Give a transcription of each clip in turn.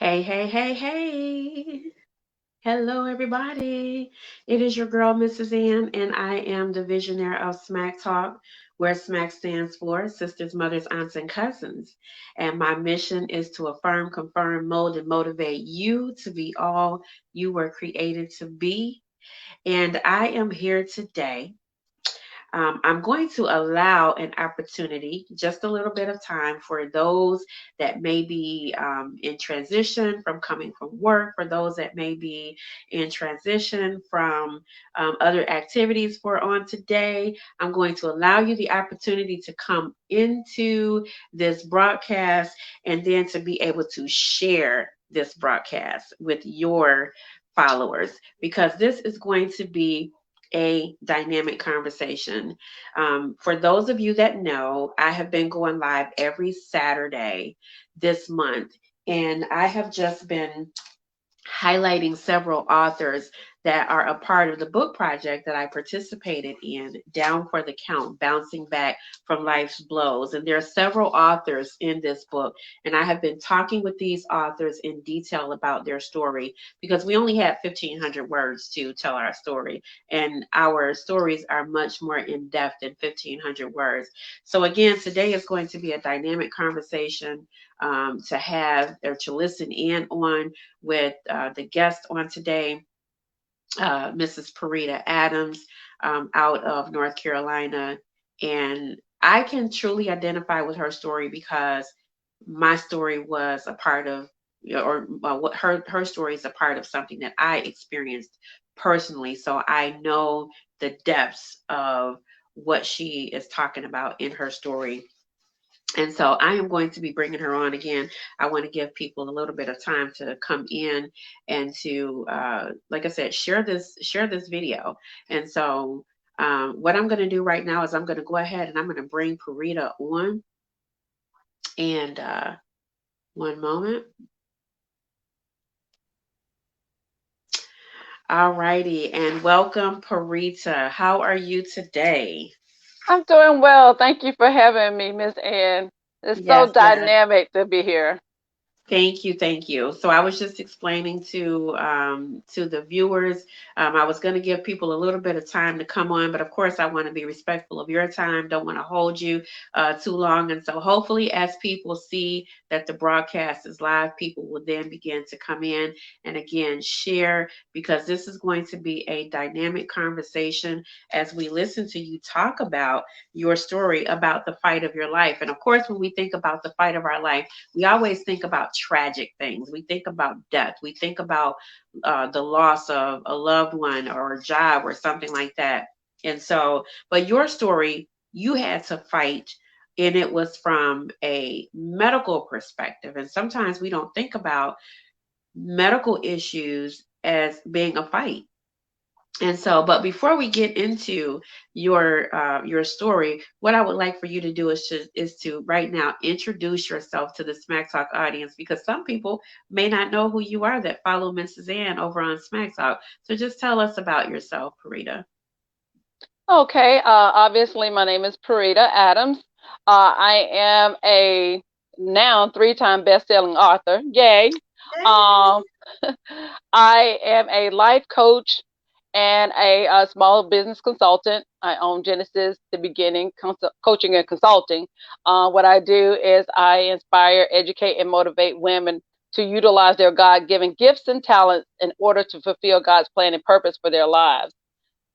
Hey, hey, hey, hey. Hello, everybody. It is your girl, Mrs. Ann, and I am the visionary of Smack Talk, where SMAC stands for Sisters, Mothers, Aunts, and Cousins. And my mission is to affirm, confirm, mold, and motivate you to be all you were created to be. And I am here today. I'm going to allow an opportunity, just a little bit of time for those that may be in transition from coming from work, for those that may be in transition from other activities for on today. I'm going to allow you the opportunity to come into this broadcast and then to be able to share this broadcast with your followers because this is going to be a dynamic conversation. For those of you that know, I have been going live every Saturday this month, and I have just been highlighting several authors that are a part of the book project that I participated in, Down for the Count, Bouncing Back from Life's Blows. And there are several authors in this book, and I have been talking with these authors in detail about their story because we only had 1,500 words to tell our story, and our stories are much more in depth than 1,500 words. So, again, today is going to be a dynamic conversation to have or to listen in on with the guest on today, Mrs. Perita Adams, out of North Carolina. And I can truly identify with her story because my story was a part of, or what her story is a part of something that I experienced personally. So I know the depths of what she is talking about in her story, and so I am going to be bringing her on again. I want to give people a little bit of time to come in and to, like I said, share this video. And so what I'm going to do right now is I'm going to go ahead and I'm going to bring Parita on. And one moment. All righty, and welcome, Parita. How are you today? I'm doing well. Thank you for having me, Miss Ann. It's so Yes, yes. dynamic to be here. Thank you, thank you. So I was just explaining to the viewers. I was going to give people a little bit of time to come on, but of course I want to be respectful of your time. Don't want to hold you too long, and so hopefully, as people see that the broadcast is live, people will then begin to come in and again share because this is going to be a dynamic conversation as we listen to you talk about your story about the fight of your life. And of course, when we think about the fight of our life, we always think about tragic things. We think about death. We think about the loss of a loved one or a job or something like that. And so, but your story, you had to fight, and it was from a medical perspective. And sometimes we don't think about medical issues as being a fight. And so, but before we get into your story, what I would like for you to do is to right now introduce yourself to the Smack Talk audience because some people may not know who you are that follow Mrs. Ann over on Smack Talk. So just tell us about yourself, Parita. Okay, obviously, my name is Perita Adams. I am a now three-time best-selling author. Yay! Um, I am a life coach and a small business consultant. I own Genesis, the beginning, coaching and consulting. What I do is I inspire, educate, and motivate women to utilize their God given gifts and talents in order to fulfill God's plan and purpose for their lives.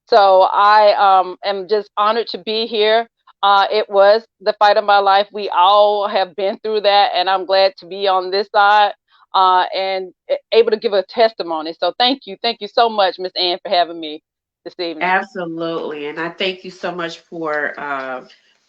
So I am just honored to be here. It was the fight of my life. We all have been through that, and I'm glad to be on this side and able to give a testimony. So thank you so much, Miss Ann, for having me this evening. Absolutely. And I thank you so much for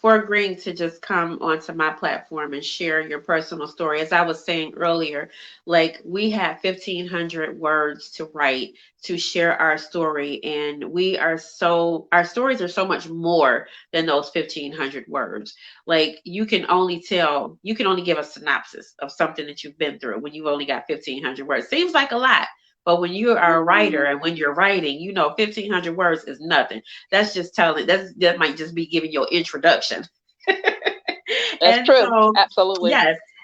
agreeing to just come onto my platform and share your personal story. As I was saying earlier, like we have 1,500 words to write to share our story, and our stories are so much more than those 1,500 words. Like you can only give a synopsis of something that you've been through when you've only got 1,500 words. Seems like a lot, but when you are a writer and when you're writing, 1,500 words is nothing. That's just telling, that might just be giving your introduction. That's And true. so, Absolutely. yes.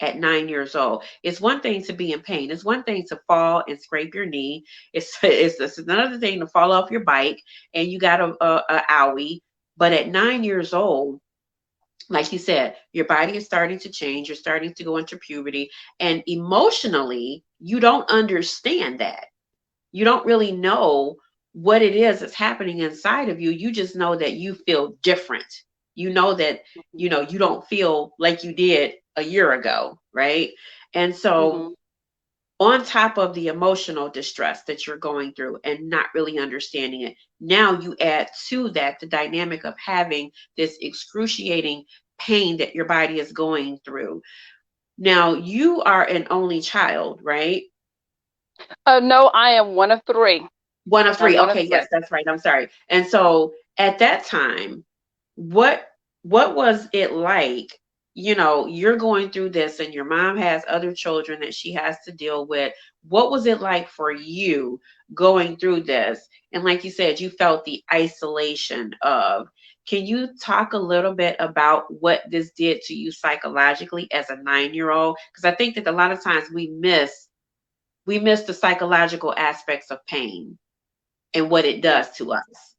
at 9 years old. It's one thing to be in pain. It's one thing to fall and scrape your knee. It's another thing to fall off your bike and you got a owie. But at 9 years old, like you said, your body is starting to change. You're starting to go into puberty, and emotionally, you don't understand that. You don't really know what it is that's happening inside of you. You just know that you feel different. You know that, you don't feel like you did a year ago, right? And so, Mm-hmm. on top of the emotional distress that you're going through and not really understanding it, now you add to that the dynamic of having this excruciating pain that your body is going through. Now, you are an only child, right? No, I am one of three. One of I'm three. one of Okay, yes, three. that's right. I'm sorry. And so at that time, what what was it like? You're going through this and your mom has other children that she has to deal with. What was it like for you going through this? And like you said, you felt the isolation of. Can you talk a little bit about what this did to you psychologically as a 9-year old? Because I think that a lot of times we miss the psychological aspects of pain and what it Yeah. does to us.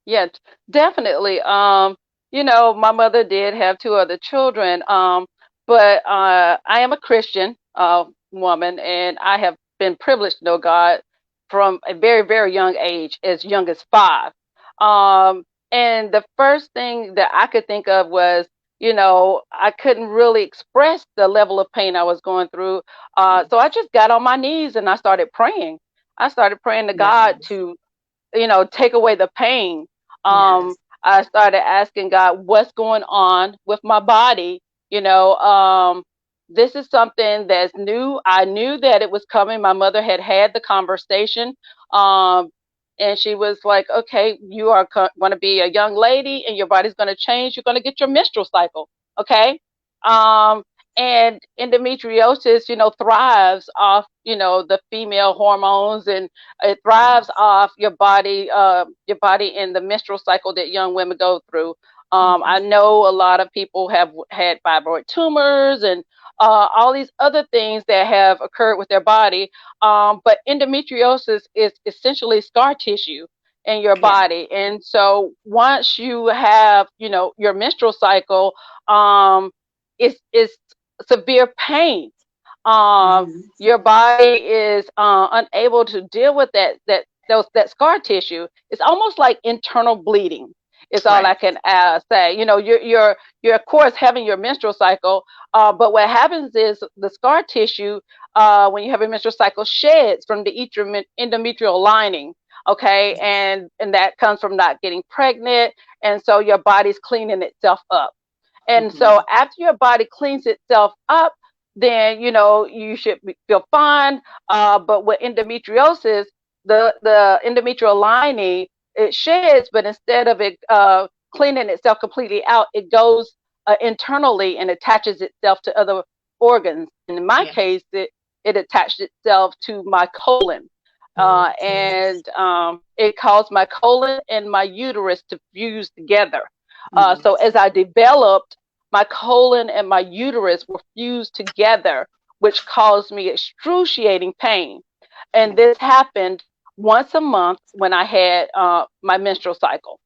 Yeah, definitely. My mother did have two other children, but I am a Christian woman, and I have been privileged to know God from a very, very young age, as young as 5. And the first thing that I could think of was, I couldn't really express the level of pain I was going through. So I Yes. just got on my knees and I started praying. I started praying to God Yes. to take away the pain. Yes. I started asking God, what's going on with my body? You know, um, this is something that's new. I knew that it was coming. My mother had the conversation. Um, and she was like, okay, you are going to be a young lady and your body's going to change. You're going to get your menstrual cycle. Okay. Um, and endometriosis, thrives off, the female hormones, and it thrives Yes. off your body in the menstrual cycle that young women go through. Hmm. I know a lot of people have had fibroid tumors and all these other things that have occurred with their body. But endometriosis is essentially scar tissue in your Yeah. body. And so once you have, your menstrual cycle, it's severe pain. um, Hmm. your body is unable to deal with that scar tissue. It's almost like internal bleeding. Is all I Right. can say. You're of course having your menstrual cycle, but what happens is the scar tissue, when you have a menstrual cycle, sheds from the endometrial lining. Okay, Yes. and that comes from not getting pregnant, and so your body's cleaning itself up. And so Hmm. after your body cleans itself up, then you should feel fine. But with endometriosis, the endometrial lining, it sheds, but instead of it cleaning itself completely out, it goes internally and attaches itself to other organs. In my Yes. case, it attached itself to my colon. And it caused my colon and my uterus to fuse together. So Yes. as I developed, my colon and my uterus were fused together, which caused me excruciating pain. And Yes. this happened once a month when I had my menstrual cycle.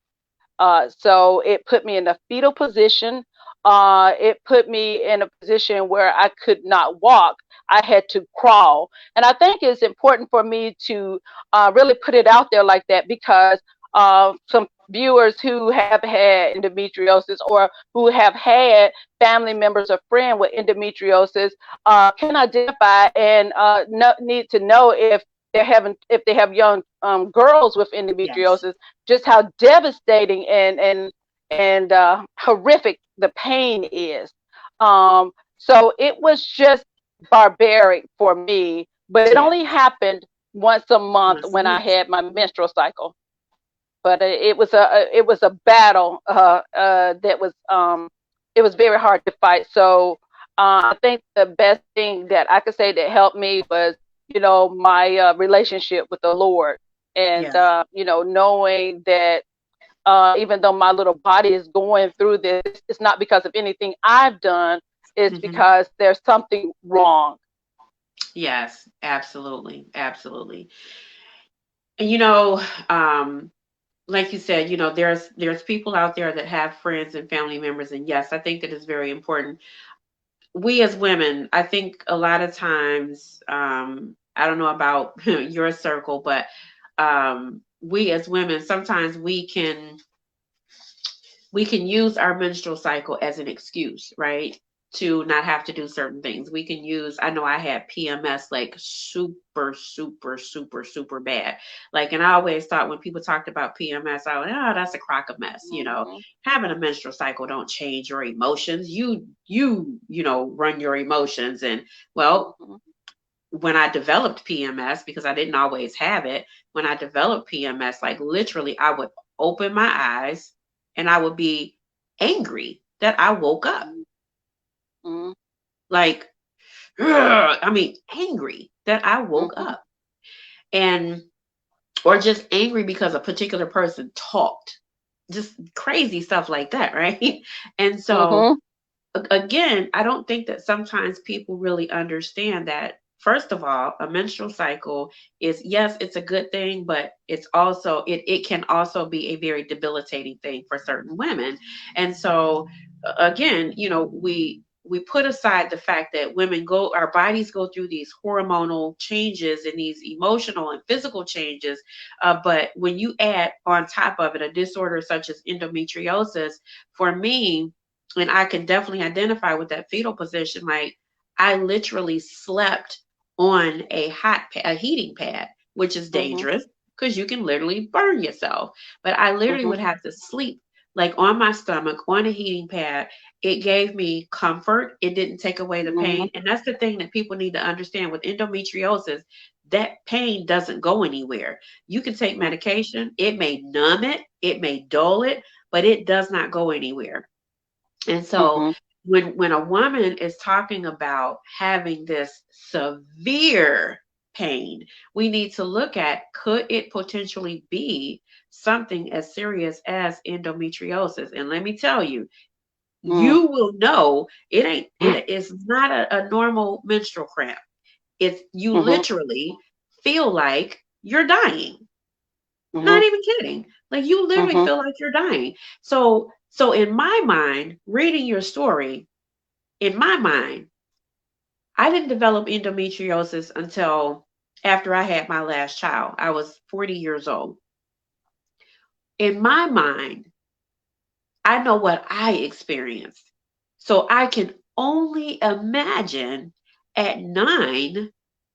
So it put me in a fetal position. It put me in a position where I could not walk. I had to crawl. And I think it's important for me to really put it out there like that, because some viewers who have had endometriosis, or who have had family members or friends with endometriosis, can identify and need to know if they have young girls with Yes. endometriosis, just how devastating and horrific the pain is. So it was just barbaric for me, but it Yeah. only happened once a month Once a when I month. had my menstrual cycle. But it was a battle it was very hard to fight. So I think the best thing that I could say that helped me was, my relationship with the Lord, and Yes. knowing that even though my little body is going through this, it's not because of anything I've done. it's Hmm. because there's something wrong. Yes, absolutely, absolutely. And um, like you said, there's people out there that have friends and family members, and yes, I think that is very important. We as women, I think a lot of times, I don't know about your circle, but we as women, sometimes we can use our menstrual cycle as an excuse, right? To not have to do certain things. We can use, I know I had PMS like super, super, super, super bad. Like, and I always thought when people talked about PMS, I was, oh, that's a crock of mess. Mhm. Having a menstrual cycle don't change your emotions. You run your emotions. And well, Mhm. when I developed PMS, because I didn't always have it, when I developed PMS, like literally, I would open my eyes and I would be angry that I woke up. Mhm. Like, I mean, angry that I woke Mhm. up. And, or just angry because a particular person talked. Just crazy stuff like that, right? And so, Mhm. again, I don't think that sometimes people really understand that. First of all, a menstrual cycle is, yes, it's a good thing, but it can also be a very debilitating thing for certain women. And so, again, we put aside the fact that our bodies go through these hormonal changes and these emotional and physical changes. But when you add on top of it a disorder such as endometriosis, for me, and I can definitely identify with that fetal position. Like, I literally slept on a heating pad, which is Mhm. dangerous because you can literally burn yourself. But I literally Mhm. would have to sleep like on my stomach on a heating pad. It gave me comfort. It didn't take away the Mhm. pain. And that's the thing that people need to understand with endometriosis. That pain doesn't go anywhere. You can take Mhm. medication. It may numb it. It may dull it, but it does not go anywhere. And so Mhm. when a woman is talking about having this severe pain, we need to look at, could it potentially be something as serious as endometriosis? And let me tell you, Mhm. you will know it is not a normal menstrual cramp. It's, you Mhm. literally feel like you're dying. Not Mhm. even kidding. Like, you literally Mhm. feel like you're dying. So in my mind, reading your story, in my mind, I didn't develop endometriosis until after I had my last child. I was 40 years old. In my mind, I know what I experienced. So I can only imagine at 9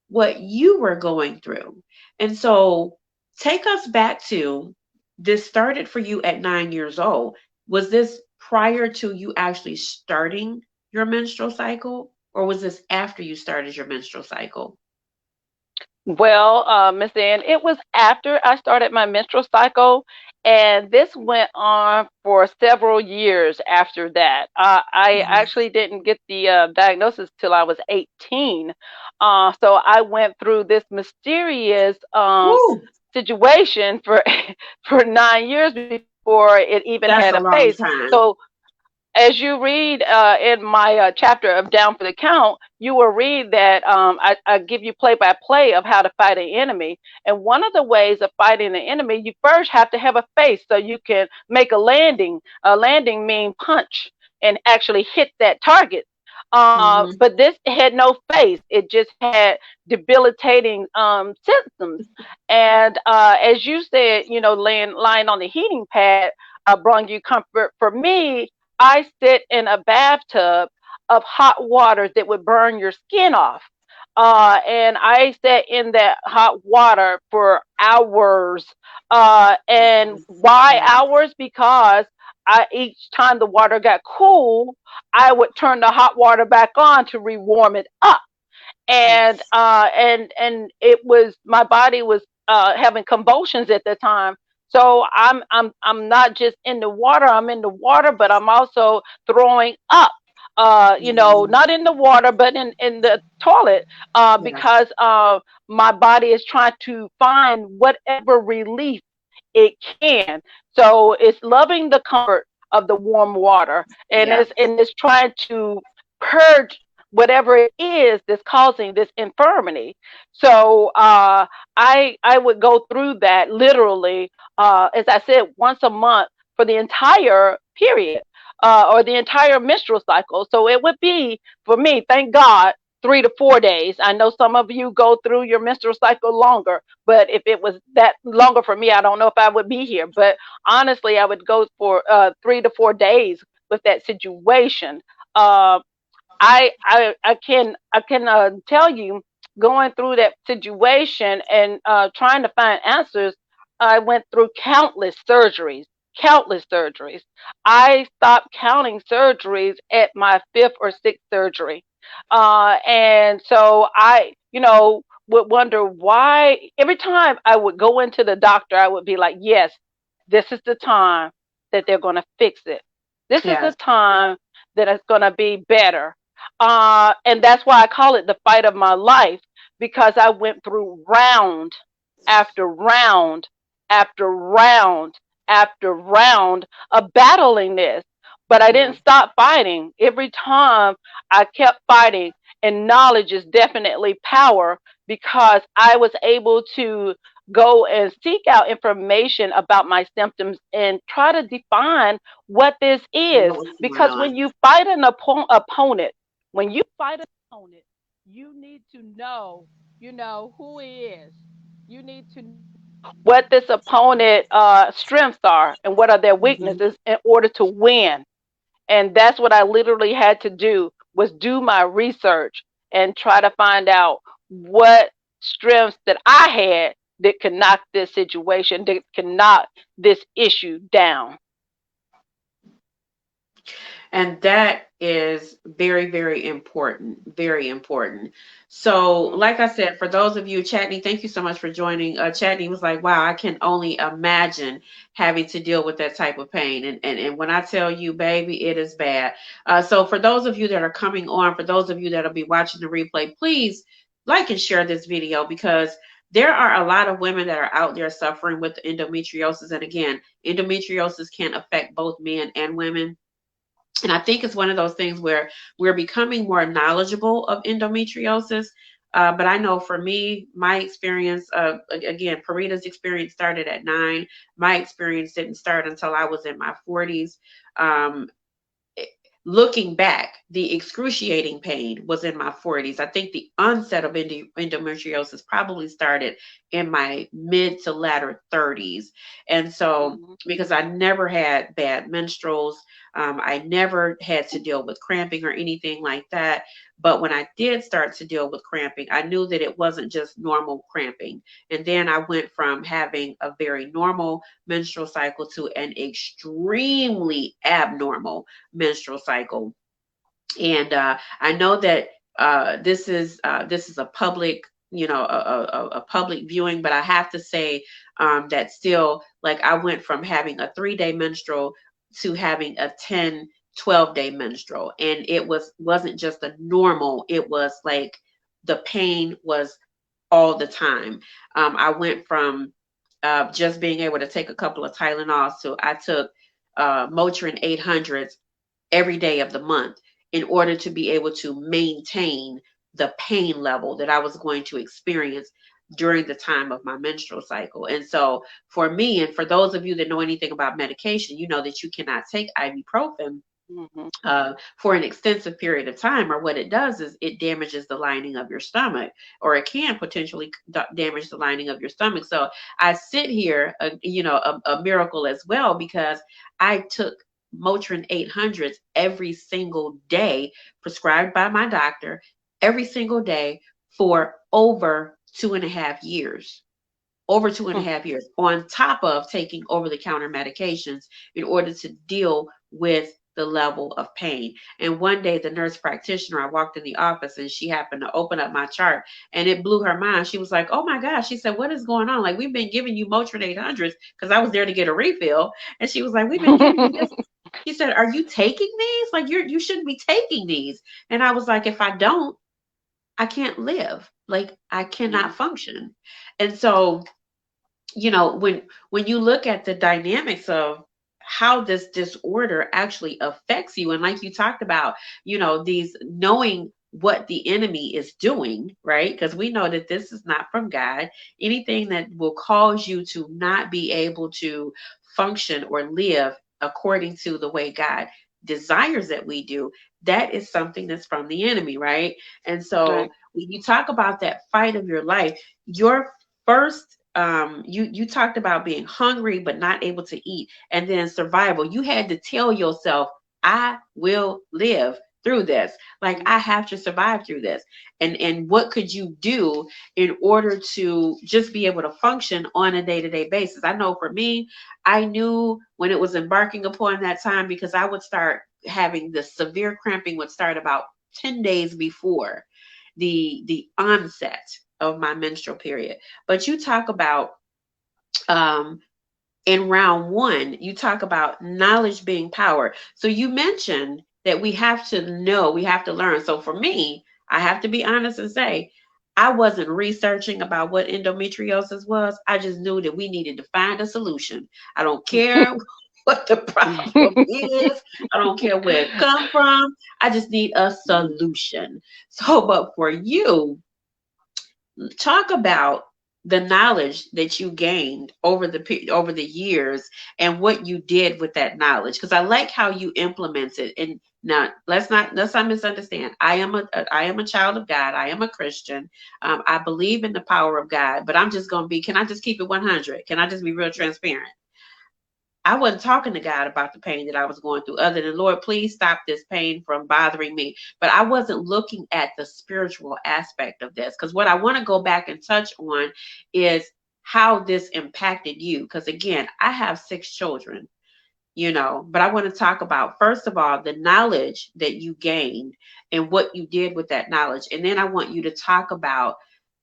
what you were going through. And so take us back to, this started for you at 9 years old. Was this prior to you actually starting your menstrual cycle, or was this after you started your menstrual cycle? Well, Miss Ann, it was after I started my menstrual cycle, and this went on for several years after that. I Mhm. actually didn't get the diagnosis till I was 18. So I went through this mysterious Woo! situation for for 9 years before it even had a That's a face. long So time. as you read in my chapter of Down for the Count, you will read that I give you play by play of how to fight an enemy. And one of the ways of fighting an enemy, you first have to have a face so you can make a landing. A landing means punch and actually hit that target. Hmm. But this had no face. It just had debilitating symptoms. And as you said, lying on the heating pad brought you comfort. For me, I sit in a bathtub of hot water that would burn your skin off. And I sat in that hot water for hours. And Yes. why Yes. hours? Because each time the water got cool, I would turn the hot water back on to rewarm it up. And Yes. it was, my body was having convulsions at the time. So I'm not just in the water, I'm in the water, but I'm also throwing up. Mhm. Not in the water, but in the toilet, Yes. because my body is trying to find whatever relief it can. So it's loving the comfort of the warm water, and Yes. it's trying to purge whatever it is that's causing this infirmity. So I would go through that literally, as I said, once a month for the entire period, or the entire menstrual cycle. So it would be for me, thank God, 3 to 4 days. I know some of you go through your menstrual cycle longer, but if it was that longer for me, I don't know if I would be here. But honestly, I would go for 3 to 4 days with that situation. Uh, I can tell you, going through that situation and trying to find answers. I went through countless surgeries. I stopped counting surgeries at my fifth or sixth surgery, and so I would wonder why every time I would go into the doctor, I would be like, yes, this is the time that they're going to fix it. This is the Yes. time that it's going to be better. And that's why I call it the fight of my life, because I went through round after round after round after round of battling this. But I didn't Mhm. stop fighting. Every time I kept fighting, and knowledge is definitely power, because I was able to go and seek out information about my symptoms and try to define what this is. What was going Because on? when you fight an opponent, when you fight an opponent, you need to know, who he is. You need to know what this opponent strengths are and what are their Mhm. weaknesses in order to win. And that's what I literally had to do, was do my research and try to find out what strengths that I had that could knock this situation, that could knock this issue down. And that is very, very important. Very important. So, Mm-hmm. like I said, for those of you, Chatney, thank you so much for joining. Chatney was like, wow, I can only imagine having to deal with that type of pain. And when I tell you, baby, it is bad. So, for those of you that are coming on, for those of you that'll be watching the replay, please like and share this video, because there are a lot of women that are out there suffering with endometriosis. And again, endometriosis can affect both men and women, and I think it's one of those things where we're becoming more knowledgeable of endometriosis. But I know for me, my experience, again, Parita's experience started at 9. My experience didn't start until I was in my 40s. Um, Looking back, the excruciating pain was in my 40s. I think the onset of endometriosis probably started in my mid to latter 30s. And so, Mm-hmm. because I never had bad menstruals, I never had to deal with cramping or anything like that. But when I did start to deal with cramping, I knew that it wasn't just normal cramping. And then I went from having a very normal menstrual cycle to an extremely abnormal menstrual cycle. And I know that this is a public, a public viewing, but I have to say that still, like, I went from having a 3-day menstrual to having a 10, 12-day menstrual, and wasn't just a normal. It was like the pain was all the time. I went from just being able to take a couple of Tylenols to I took Motrin 800s every day of the month in order to be able to maintain the pain level that I was going to experience during the time of my menstrual cycle. And so for me, and for those of you that know anything about medication, you know that you cannot take ibuprofen Mm-hmm. for an extensive period of time, or what it does is it damages the lining of your stomach, or it can potentially damage the lining of your stomach. So I sit here, a miracle as well, because I took Motrin 800s every single day, prescribed by my doctor, every single day for over 2.5 years. Over two and a half years, on top of taking over the counter medications in order to deal with the level of pain. And one day, the nurse practitioner, I walked in the office and she happened to open up my chart, and it blew her mind. She was like, "Oh my gosh." She said, "What is going on? Like, we've been giving you Motrin 800s," because I was there to get a refill. And she was like, "We've been giving you this." She said, "Are you taking these? Like, you shouldn't be taking these." And I was like, "If I don't, I can't live. Like, I cannot function." And so, when you look at the dynamics of how this disorder actually affects you. And like you talked about, these knowing what the enemy is doing, right? Because we know that this is not from God. Anything that will cause you to not be able to function or live according to the way God desires that we do, that is something that's from the enemy, right? And so Right. when you talk about that fight of your life, your first you talked about being hungry but not able to eat, and then survival. You had to tell yourself, I will live through this. Like, I have to survive through this. And what could you do in order to just be able to function on a day-to-day basis? I know for me, I knew when it was embarking upon that time, because I would start having the severe cramping would start about 10 days before the onset of my menstrual period. But you talk about um in round one, you talk about knowledge being power. So you mentioned that we have to know, we have to learn. So for me, I have to be honest and say, I wasn't researching about what endometriosis was. I just knew that we needed to find a solution. I don't care what the problem is. I don't care where it come from. I just need a solution. So, but for you, talk about the knowledge that you gained over the years and what you did with that knowledge, because I like how you implement it. And now let's not misunderstand. I am a child of God. I am a Christian. I believe in the power of God, but I'm just going to be, can I just keep it 100? Can I just be real transparent? I wasn't talking to God about the pain that I was going through, other than, Lord, please stop this pain from bothering me. But I wasn't looking at the spiritual aspect of this, because what I want to go back and touch on is how this impacted you. Because again, I have 6 children, but I want to talk about, first of all, the knowledge that you gained and what you did with that knowledge. And then I want you to talk about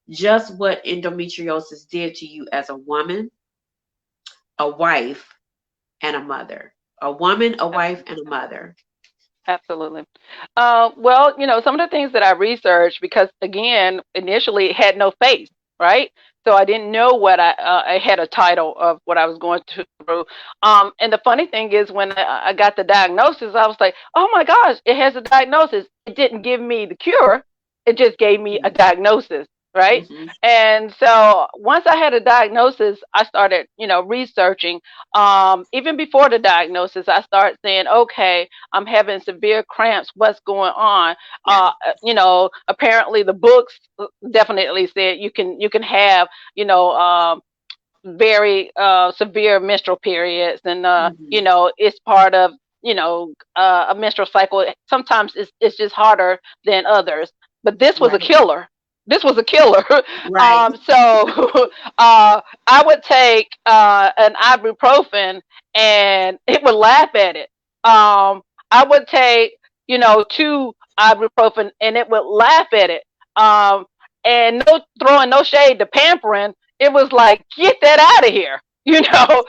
just what endometriosis did to you as a woman, a wife, and a mother. A woman, a wife, and a mother. Absolutely. Well, some of the things that I researched, because again, initially it had no face, right? So I didn't know what I had a title of what I was going through. And the funny thing is, when I got the diagnosis, I was like, oh my gosh, it has a diagnosis. It didn't give me the cure. It just gave me a diagnosis, right? Mm-hmm. And so once I had a diagnosis, I started, researching. Even before the diagnosis, I started saying, okay, I'm having severe cramps. What's going on? Yes. Apparently the books definitely said you can have, you know, very severe menstrual periods, and Mm-hmm. it's part of a menstrual cycle. Sometimes it's just harder than others, but this was a Right. killer. This was a killer. Right. So I would take an ibuprofen and it would laugh at it. I would take, two ibuprofen and it would laugh at it. Um, and no throwing no shade to pampering, it was like, get that out of here. That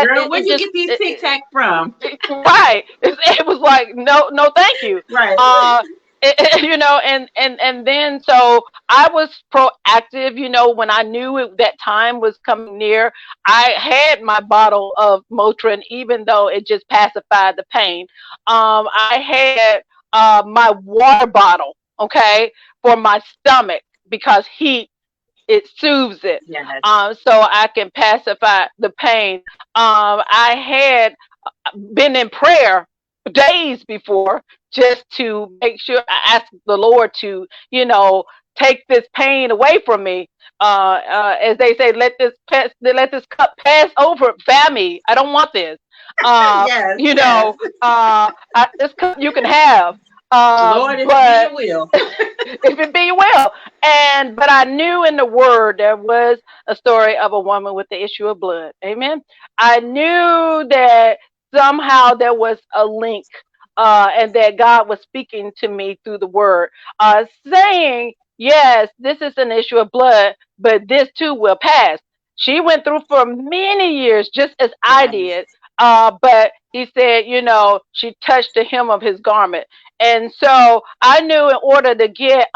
Girl, it, where'd it you just get these Tic Tac from? right. It was like, no, no, thank you. Right. Uh, and then so I was proactive. When I knew that time was coming near, I had my bottle of Motrin, even though it just pacified the pain. I had my water bottle, okay, for my stomach, because heat, it soothes it, Yes. so I can pacify the pain. I had been in prayer days before, just to make sure. I asked the Lord to, take this pain away from me. As they say, let this cup pass over by me. I don't want this. Uh, Yes. you Yes. know, this cup you can have, Lord, if it be but your will. if it be well. But I knew in the word there was a story of a woman with the issue of blood. Amen. I knew that somehow there was a link, and that God was speaking to me through the word, saying, yes, this is an issue of blood, but this too will pass. She went through for many years, just as I Yes. did. But he said, she touched the hem of his garment. And so I knew, in order to get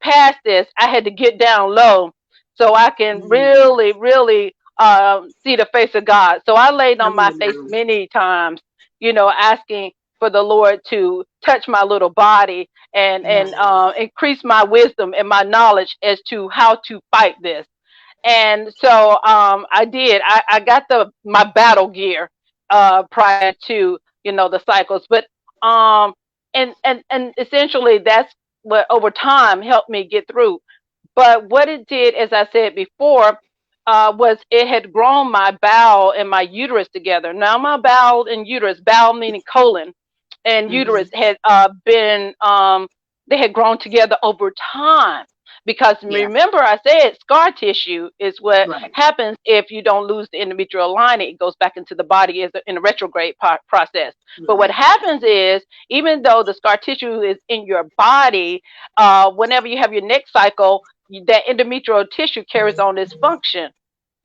past this, I had to get down low, so I can Mm. really, really see the face of God. So I laid on Come my on face now. many times, asking for the Lord to touch my little body and Yes. increase my wisdom and my knowledge as to how to fight this. And so I did. I got my battle gear prior to the cycles, but um, and essentially that's what over time helped me get through. But what it did, as I said before, was it had grown my bowel and my uterus together. Now my bowel and uterus, bowel meaning colon, and uterus Hmm. had been they had grown together over time. Because Yeah. remember, I said scar tissue is what Right. happens if you don't lose the endometrial lining. It goes back into the body in a retrograde process. But what Right. happens is, even though the scar tissue is in your body, whenever you have your next cycle, that endometrial tissue carries on this function,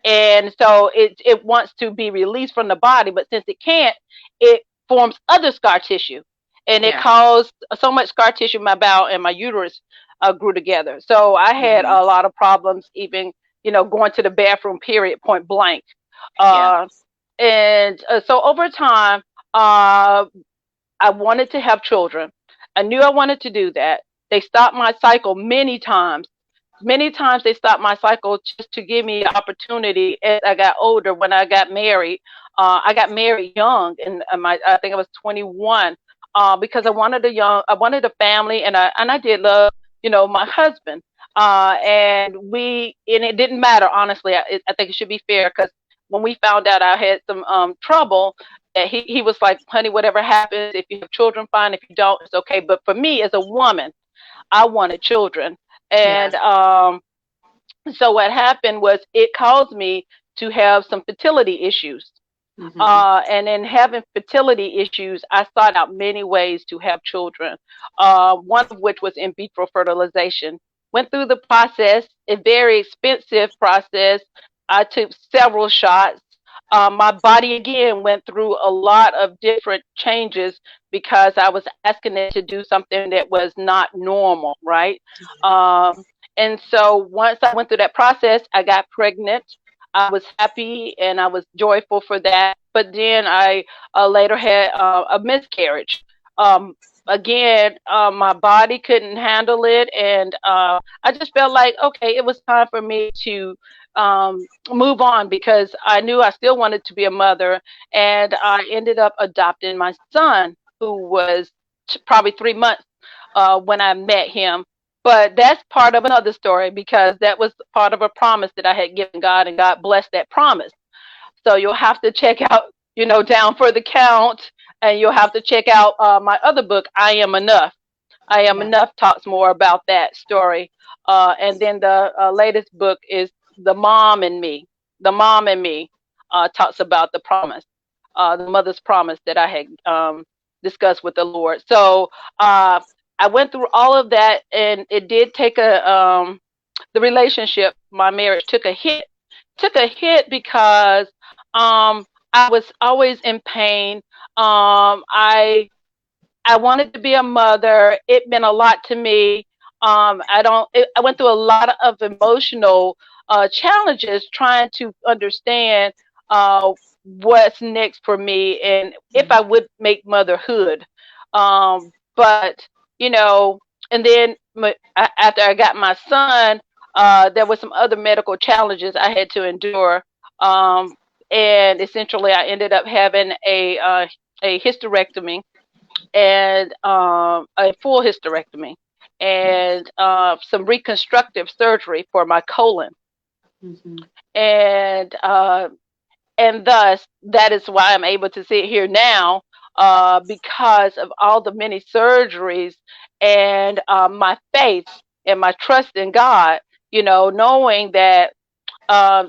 and so it wants to be released from the body, but since it can't, it forms other scar tissue, and it Yeah. caused so much scar tissue. My bowel and my uterus grew together, so I had Hmm. a lot of problems, even going to the bathroom. Period. Point blank. Yeah. Uh, and so over time, uh, I wanted to have children. I knew I wanted to do that. They stopped my cycle many times. Many times they stopped my cycle just to give me the opportunity as I got older. When I got married, I got married young, and I think I was 21, because I wanted a family, and I did love, my husband. And it didn't matter, honestly. I think it should be fair, because when we found out I had some trouble, he was like, honey, whatever happens, if you have children, fine. If you don't, it's okay. But for me, as a woman, I wanted children. And Yes. so what happened was it caused me to have some fertility issues. Hmm. And in having fertility issues, I sought out many ways to have children, one of which was in vitro fertilization. Went through the process, a very expensive process. I took several shots. My body again went through a lot of different changes because I was asking it to do something that was not normal, right? Um, and so once I went through that process, I got pregnant. I was happy and I was joyful for that. But then I later had a miscarriage. Um, Again, my body couldn't handle it, and I just felt like, okay, it was time for me to move on, because I knew I still wanted to be a mother, and I ended up adopting my son, who was probably 3 months when I met him. But that's part of another story, because that was part of a promise that I had given God, and God blessed that promise. So you'll have to check out, Down for the Count, and you'll have to check out my other book, I Am Enough. I Am Yeah. Enough talks more about that story. And then the latest book is The Mom and Me. The Mom and Me talks about the promise, the mother's promise that I had discussed with the Lord. So uh, I went through all of that, and it did take the relationship, my marriage took a hit. Took a hit because I was always in pain. I wanted to be a mother. It meant a lot to me. I went through a lot of emotional challenges trying to understand what's next for me, and if I would make motherhood. But you know, and then after I got my son, there were some other medical challenges I had to endure. Um, and essentially, I ended up having a hysterectomy, and a full hysterectomy, and some reconstructive surgery for my colon, Hmm. and thus that is why I'm able to sit here now, because of all the many surgeries, and my faith and my trust in God. Knowing that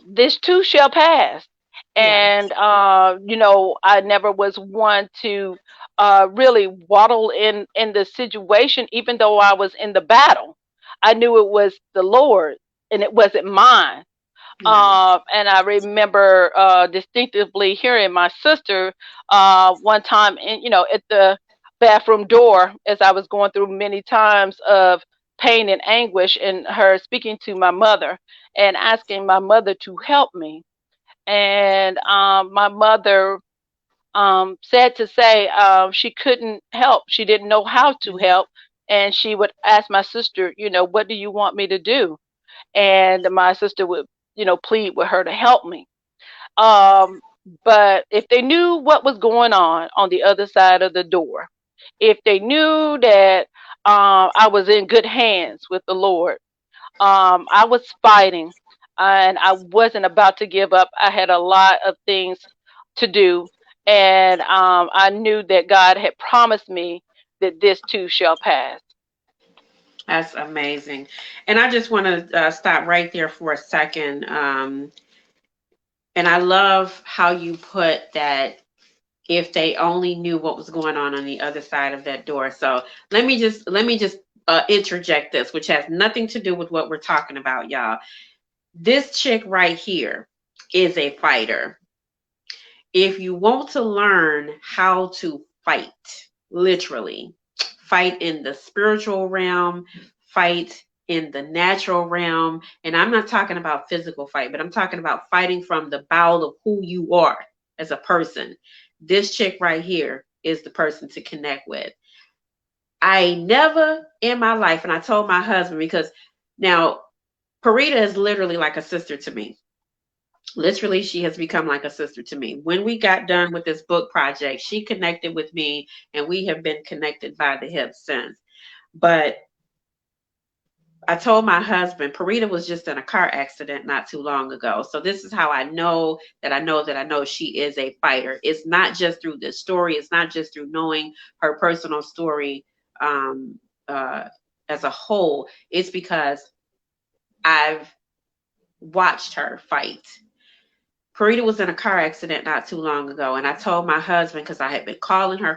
this too shall pass. Yeah. And, I never was one to really waddle in the situation, even though I was in the battle. I knew it was the Lord and it wasn't mine. Right. And I remember distinctively hearing my sister one time, at the bathroom door, as I was going through many times of pain and anguish, and her speaking to my mother and asking my mother to help me. And my mother said to say she couldn't help. She didn't know how to Mhm. help. And she would ask my sister, what do you want me to do? And my sister would, plead with her to help me. Um, but if they knew what was going on the other side of the door, if they knew that I was in good hands with the Lord, I was fighting and I wasn't about to give up. I had a lot of things to do. And I knew that God had promised me that this too shall pass. That's amazing. And I just want to stop right there for a second. And I love how you put that if they only knew what was going on the other side of that door. So let me just interject this, which has nothing to do with what we're talking about, y'all. This chick right here is a fighter. If you want to learn how to fight, literally, fight in the spiritual realm, fight in the natural realm, and I'm not talking about physical fight, but I'm talking about fighting from the bowel of who you are as a person. This chick right here is the person to connect with. I never in my life, and I told my husband because now Perita is literally like a sister to me. Literally, she has become like a sister to me. When we got done with this book project, she connected with me, and we have been connected by the hip since. But I told my husband, Perita was just in a car accident not too long ago. So this is how I know that I know that I know she is a fighter. It's not just through this story. It's not just through knowing her personal story um, uh, as a whole. It's because I've watched her fight. Karita was in a car accident not too long ago, and I told my husband because I had been calling her,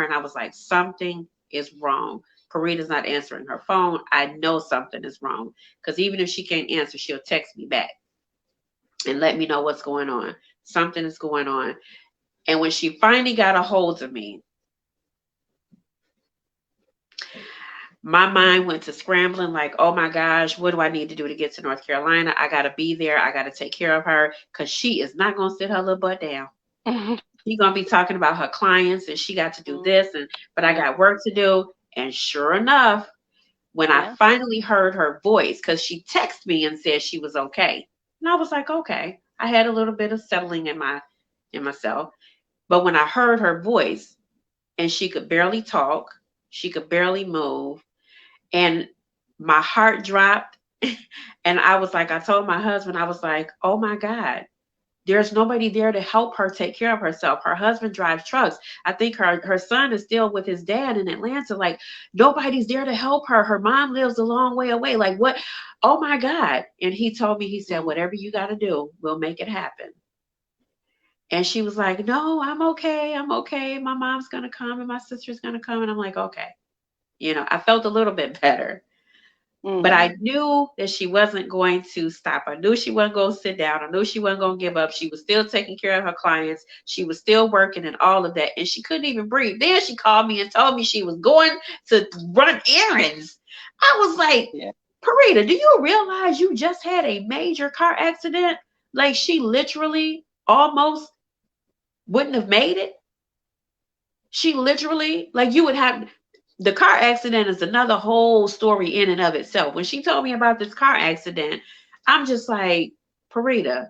and I was like, something is wrong. Karita's not answering her phone. I know something is wrong because even if she can't answer, she'll text me back and let me know what's going on. Something is going on. And when she finally got a hold of me, my mind went to scrambling like, oh my gosh, what do I need to do to get to North Carolina? I got to be there. I got to take care of her because she is not going to sit her little butt down. She's gonna be talking about her clients and she got to do this and but I Yeah. got work to do. And sure enough, when I Yeah. finally heard her voice, because she texted me and said she was okay. And I was like, okay. I had a little bit of settling in myself. But when I heard her voice and she could barely talk, she could barely move, and my heart dropped. And I was like, I told my husband, I was like, oh my God, there's nobody there to help her take care of herself. Her husband drives trucks. I think her son is still with his dad in Atlanta. Like nobody's there to help her. Her mom lives a long way away. Like what? Oh my God. And he told me, he said, Mhm. whatever you got to do, we'll make it happen. And she was like, no, I'm okay. I'm okay. My mom's going to come and my sister's going to come. And I'm like, okay. I felt a little bit better. But Mhm. I knew that she wasn't going to stop. I knew she wasn't going to sit down. I knew she wasn't going to give up. She was still taking care of her clients. She was still working and all of that. And she couldn't even breathe. Then she called me and told me she was going to run errands. I was like, Yeah. Parita, do you realize you just had a major car accident? Like she literally almost wouldn't have made it. She literally, like you would have, the car accident is another whole story in and of itself. When she told me about this car accident, I'm just like, Parita,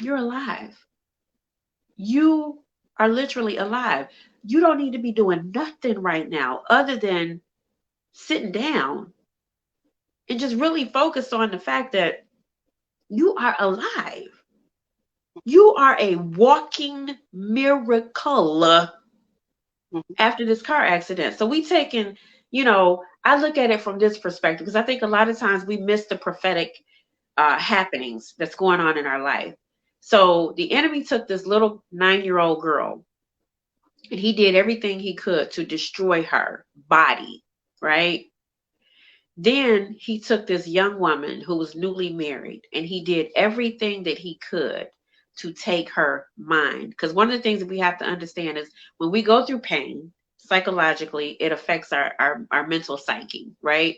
you're alive. You are literally alive. You don't need to be doing nothing right now other than sitting down and just really focus on the fact that you are alive. You are a walking miracle Mhm. after this car accident. So we taking, I look at it from this perspective because I think a lot of times we miss the prophetic happenings that's going on in our life. So the enemy took this little 9-year-old girl and he did everything he could to destroy her body, right? Then he took this young woman who was newly married and he did everything that he could to take her mind. Because one of the things that we have to understand is when we go through pain, psychologically, it affects our mental psyche, right?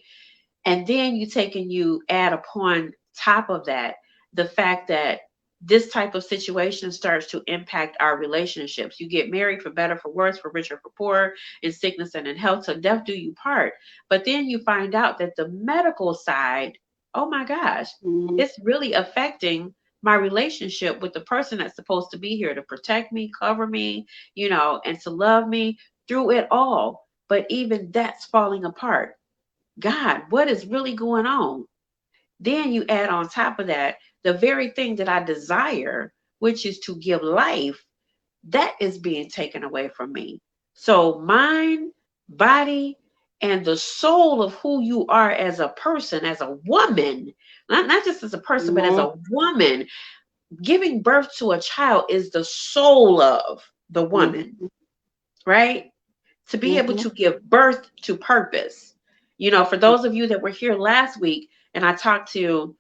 And then you take and you add upon top of that the fact that this type of situation starts to impact our relationships. You get married for better, for worse, for richer, for poorer, in sickness and in health, till death do you part. But then you find out that the medical side, oh my gosh, Mhm. it's really affecting my relationship with the person that's supposed to be here to protect me, cover me, and to love me through it all. But even that's falling apart. God, what is really going on? Then you add on top of that the very thing that I desire, which is to give life, that is being taken away from me. So, mind, body, and the soul of who you are as a person, as a woman, not just as a person, but as Mhm. a woman, giving birth to a child is the soul of the woman, Mhm. right? To be able Mhm. to give birth to purpose. For those of you that were here last week, and I talked to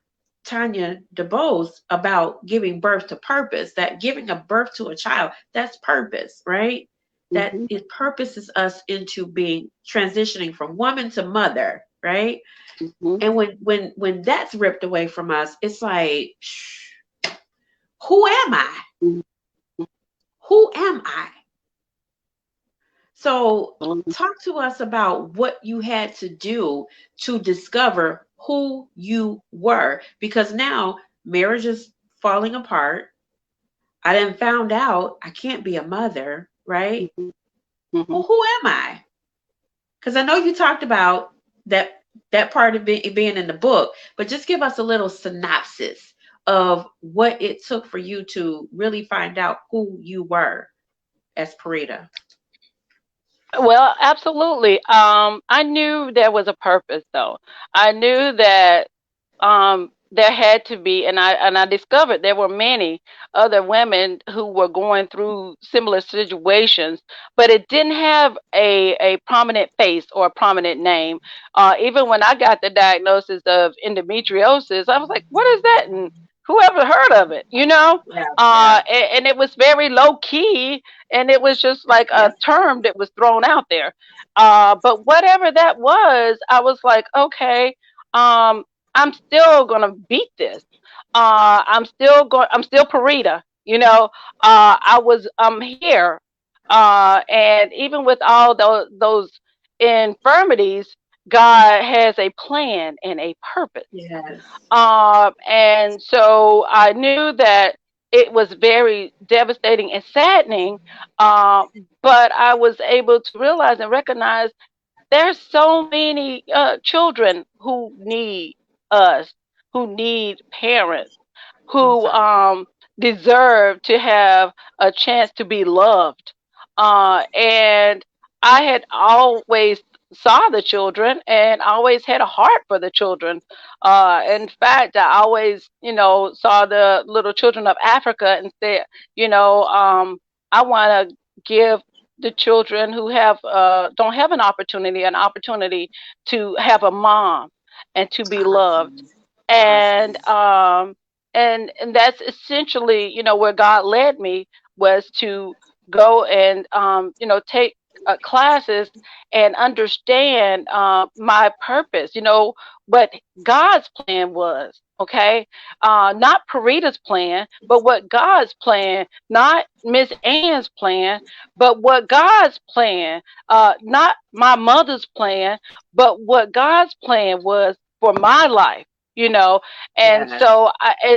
Tanya DeBose about giving birth to purpose, that giving a birth to a child, that's purpose, right? That Mhm. it purposes us into being transitioning from woman to mother, right? Mhm. And when that's ripped away from us, it's like, who am I? Mhm. Who am I? So, Mhm. talk to us about what you had to do to discover who you were, because now marriage is falling apart. I then found out I can't be a mother, right? Well, Mhm. who am I? Because I know you talked about that part of being in the book, but just give us a little synopsis of what it took for you to really find out who you were as Perita. Well, absolutely. I knew there was a purpose, though. I knew that there had to be, and I discovered there were many other women who were going through similar situations, but it didn't have a prominent face or a prominent name. Even when I got the diagnosis of endometriosis, I was like, "What is that?" And whoever heard of it, you know? Yeah, yeah, And it was very low key, and it was just like yeah, a term that was thrown out there. But whatever that was, I was like, okay. I'm still gonna beat this. I'm still Parita, you know. I'm here. And even with all those infirmities, God has a plan and a purpose. yes, And so I knew that it was very devastating and saddening, uh, but I was able to realize and recognize there's so many children who need us, who need parents, who exactly. deserve to have a chance to be loved. And I had always saw the children and always had a heart for the children. In fact, I always, saw the little children of Africa and said, I want to give the children who have don't have an opportunity to have a mom and to be loved. Awesome. And Awesome. that's essentially, where God led me, was to go and take classes and understand my purpose, what God's plan was. Okay, not Parita's plan, but what God's plan, not Miss Ann's plan, but what God's plan, not my mother's plan, but what God's plan was for my life, you know. And Yes. so,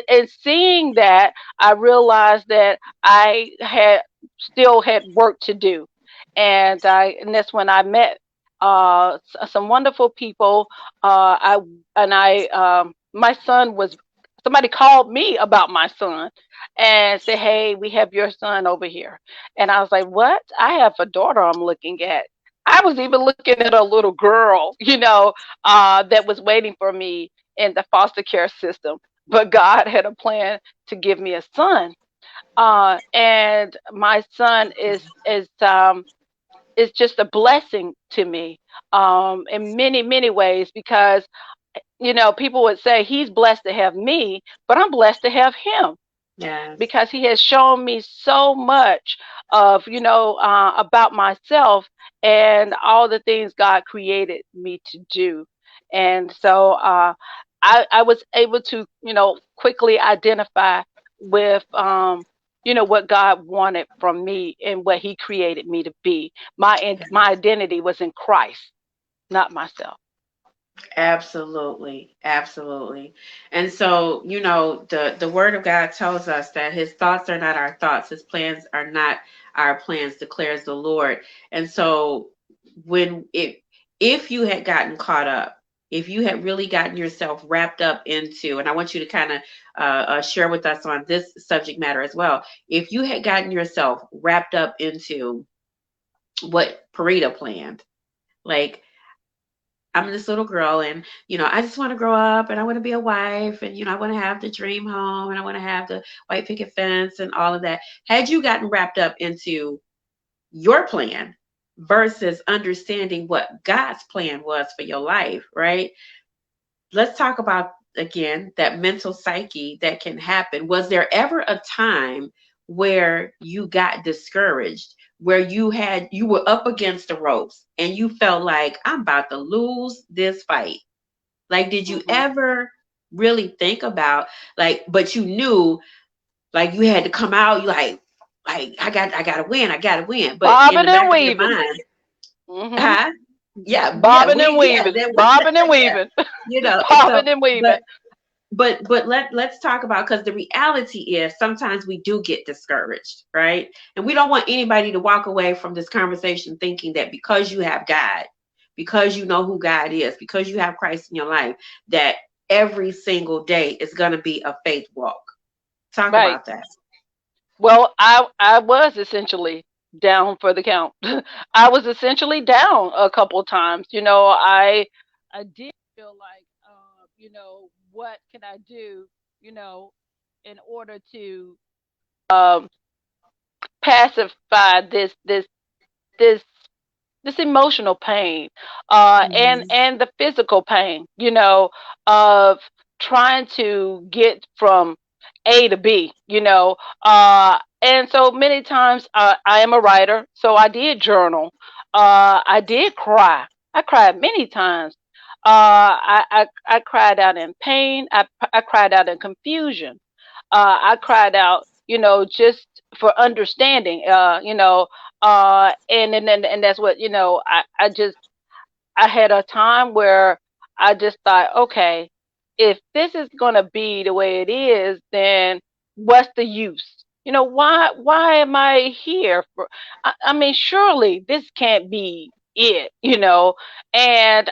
and seeing that, I realized that I had still had work to do, and that's when I met some wonderful people. My son was, somebody called me about my son and said, "Hey, we have your son over here." And I was like, "What? I have a daughter I'm looking at." I was even looking at a little girl, that was waiting for me in the foster care system. But God had a plan to give me a son. And my son is just a blessing to me, in many, many ways, because, people would say he's blessed to have me, but I'm blessed to have him Yes. because he has shown me so much of, about myself and all the things God created me to do. And so I was able to, quickly identify with what God wanted from me and what He created me to be. My identity was in Christ, not myself. Absolutely, absolutely. And so, the word of God tells us that his thoughts are not our thoughts, his plans are not our plans, declares the Lord. And so when it if you had gotten caught up, if you had really gotten yourself wrapped up into, and I want you to kind of share with us on this subject matter as well. If you had gotten yourself wrapped up into what Parita planned, like I'm this little girl and I just want to grow up and I want to be a wife and I want to have the dream home and I want to have the white picket fence and all of that. Had you gotten wrapped up into your plan versus understanding what God's plan was for your life, right? Let's talk about again that mental psyche that can happen. Was there ever a time where you got discouraged, where you were up against the ropes and you felt like I'm about to lose this fight? Like, did you Hmm. ever really think about, like, but you knew like you had to come out, you like I gotta win. But in Bobbing the and back of your weaving. mind, Hmm. huh? Yeah, Bobbing and yeah, weaving. Bobbing and yeah, weaving. so Bobbing and weaving. but let's talk about, because the reality is sometimes we do get discouraged, right? And we don't want anybody to walk away from this conversation thinking that because you have God, because you know who God is, because you have Christ in your life, that every single day is going to be a faith walk. Talk Right. about that. Well, I was essentially down for the count. I was essentially down a couple of times. I did feel like, what can I do, you know, in order to um, pacify this this emotional pain, and Hmm. the physical pain, of trying to get from A to B, and so many times, I am a writer, so I did journal. I did cry. I cried many times. I cried out in pain. I cried out in confusion. I cried out, just for understanding. And that's what, I had a time where I just thought, okay, if this is going to be the way it is, then what's the use? Why am I here for? I mean, surely this can't be it, And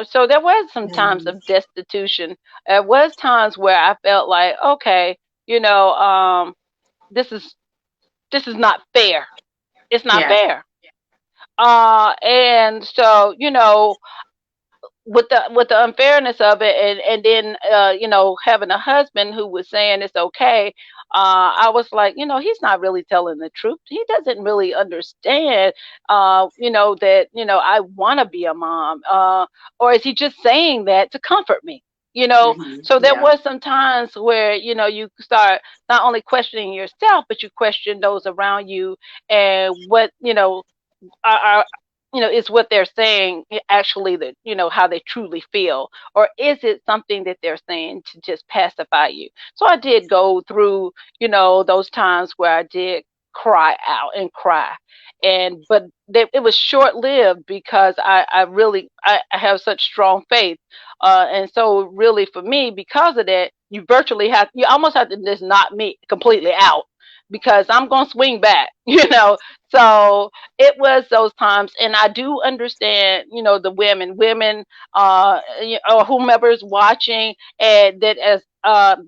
so there was some times of destitution. There was times where I felt like, okay, you know, um, this is this is not fair. It's not Yeah. fair. And so, with the unfairness of it, and then, having a husband who was saying it's okay, I was like, he's not really telling the truth. He doesn't really understand, that, I want to be a mom, or is he just saying that to comfort me? So there Yeah. was some times where, you start not only questioning yourself, but you question those around you, and what, are is what they're saying actually that, how they truly feel, or is it something that they're saying to just pacify you? So I did go through, those times where I did cry out and cry, but it was short lived, because I have such strong faith, and so really for me, because of that, you almost have to just knock me completely out, because I'm gonna swing back. So it was those times, and I do understand, the women, or whomever's watching, and that has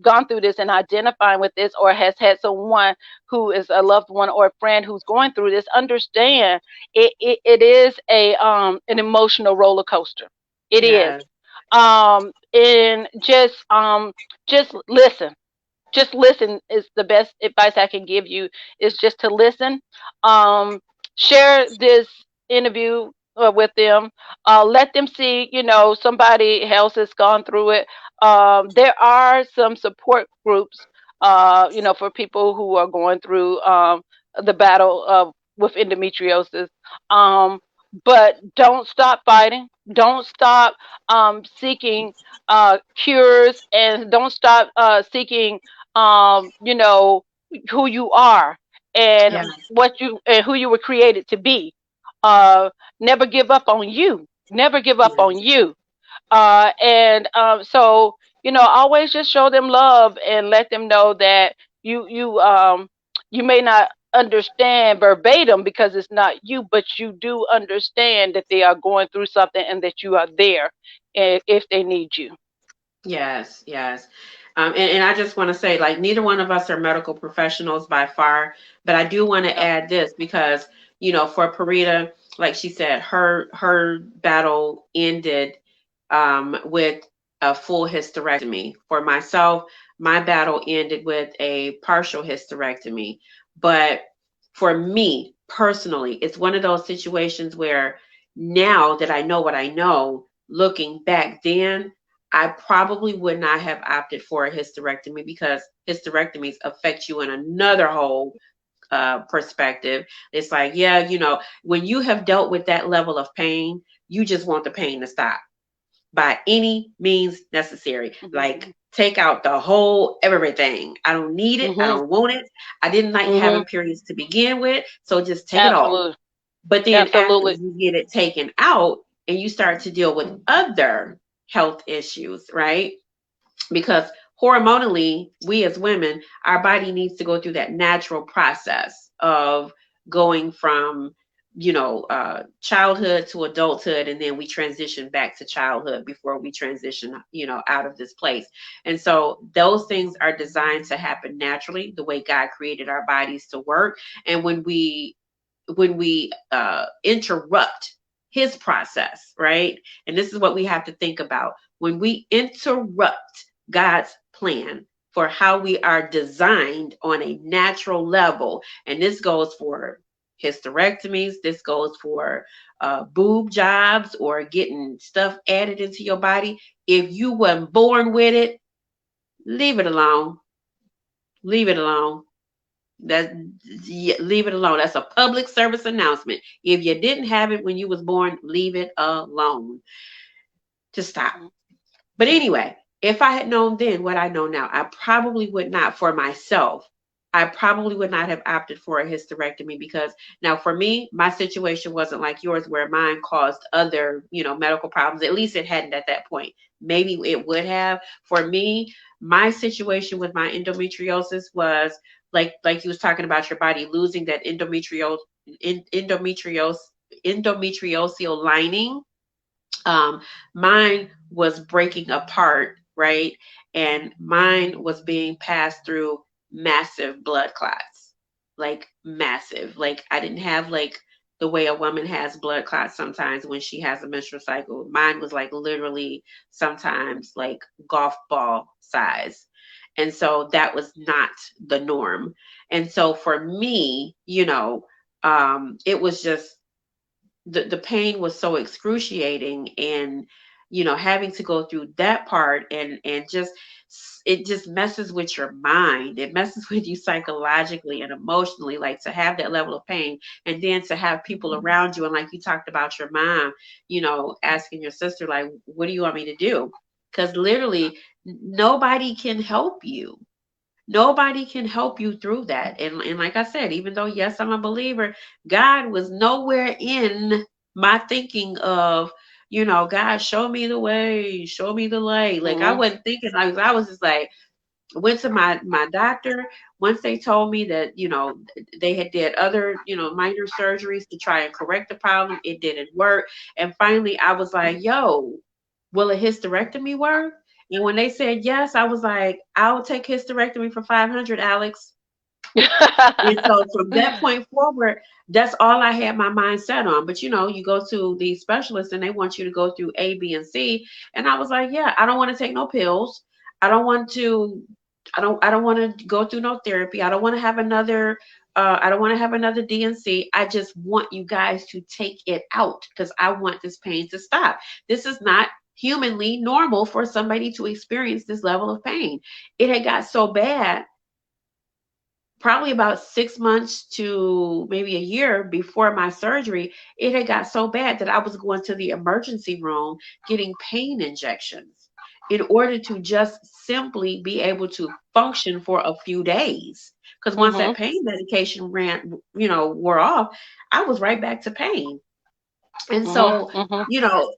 gone through this and identifying with this, or has had someone who is a loved one or a friend who's going through this. Understand, it is an emotional roller coaster. It is. Yeah. And just listen. Just listen is the best advice I can give you, is just to listen. um Share this interview with them. Let them see, somebody else has gone through it. There are some support groups, for people who are going through the battle of with endometriosis. But don't stop fighting. Don't stop seeking cures, and don't stop seeking you know, who you are and Yeah. what you and who you were created to be. Uh, Never give up on you. Never give up on Yes. you. And so always just show them love and let them know that you may not understand verbatim because it's not you, but you do understand that they are going through something and that you are there if they need you. Yes, yes. And I just want to say, like, neither one of us are medical professionals by far, but I do want to Yeah. add this because, for Parita, like she said, her battle ended with a full hysterectomy. For myself, my battle ended with a partial hysterectomy. But for me personally, it's one of those situations where now that I know what I know, looking back then, I probably would not have opted for a hysterectomy because hysterectomies affect you in another whole perspective. It's like, yeah, when you have dealt with that level of pain, you just want the pain to stop by any means necessary. Like, Mhm. take out the whole everything. I don't need it. I Mhm. don't want it. I didn't like Mhm. having periods to begin with. So just take it off. Absolutely. But then after Absolutely. you get it taken out and you start to deal with other health issues, right? Because hormonally, we as women, our body needs to go through that natural process of going from childhood to adulthood, and then we transition back to childhood before we transition out of this place. And so those things are designed to happen naturally, the way God created our bodies to work. And when we interrupt his process, right? And this is what we have to think about. When we interrupt God's plan for how we are designed on a natural level, and this goes for hysterectomies, this goes for boob jobs or getting stuff added into your body. If you weren't born with it, leave it alone. Leave it alone. That Yeah, leave it alone. That's a public service announcement. If you didn't have it when you was born, leave it alone. Just stop. Mhm. But anyway, if I had known then what I know now, I probably would not, for myself, I probably would not have opted for a hysterectomy because now for me, my situation wasn't like yours where mine caused other, medical problems. At least it hadn't at that point. Maybe it would have. For me, my situation with my endometriosis was like you was talking about your body losing that endometrios endometriosal lining. um, Mine was breaking apart, right? And mine was being passed through massive blood clots, like massive. Like, I didn't have like the way a woman has blood clots sometimes when she has a menstrual cycle. Mine was like literally sometimes like golf ball size. And so that was not the norm. And so for me, it was just the pain was so excruciating, and having to go through that part, and just it just messes with your mind, it messes with you psychologically and emotionally, like to have that level of pain, and then to have people around you, and like you talked about your mom, asking your sister, like, what do you want me to do? Because literally nobody can help you. Nobody can help you through that. And like I said, even though, yes, I'm a believer, God was nowhere in my thinking of, God, show me the way, show me the light. Like, I Mhm. wasn't thinking, I was just like, went to my doctor. Once they told me that, they had did other, minor surgeries to try and correct the problem, it didn't work. And finally I was like, yo, will a hysterectomy work? And when they said yes, I was like, I'll take hysterectomy for 500, Alex. And so from that point forward, that's all I had my mind set on. But you go to these specialists and they want you to go through A, B, and C. And I was like, yeah, I don't want to take no pills. I don't want to I don't want to go through no therapy. I don't want to have another DNC. I just want you guys to take it out because I want this pain to stop. This is not humanly normal for somebody to experience this level of pain. It had got so bad probably about 6 months to maybe a year before my surgery. It had got so bad that I was going to the emergency room getting pain injections. in order to just simply be able to function for a few days. Because once that Mhm. pain medication wore off, I was right back to pain. And Mhm. so, Mhm. you know,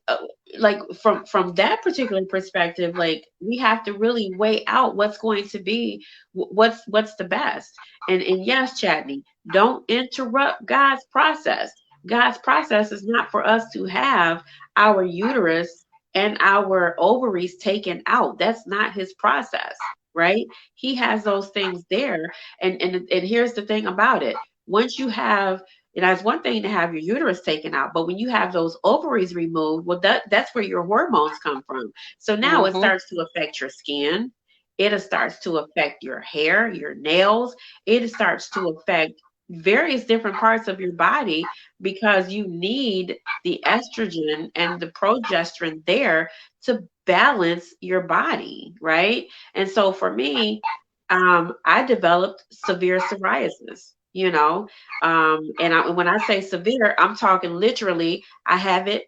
like from that particular perspective, like we have to really weigh out what's going to be what's the best. And yes, Chadney, don't interrupt God's process. God's process is not for us to have our uterus and our ovaries taken out. That's not his process, right? He has those things there. And here's the thing about it. Once you have, you know, it's one thing to have your uterus taken out, but when you have those ovaries removed, well, that's where your hormones come from. So now it Mhm. starts to affect your skin. It starts to affect your hair, your nails. It starts to affect various different parts of your body because you need the estrogen and the progesterone there to balance your body, right? And so for me, I developed severe psoriasis. When I say severe, I'm talking literally. I have it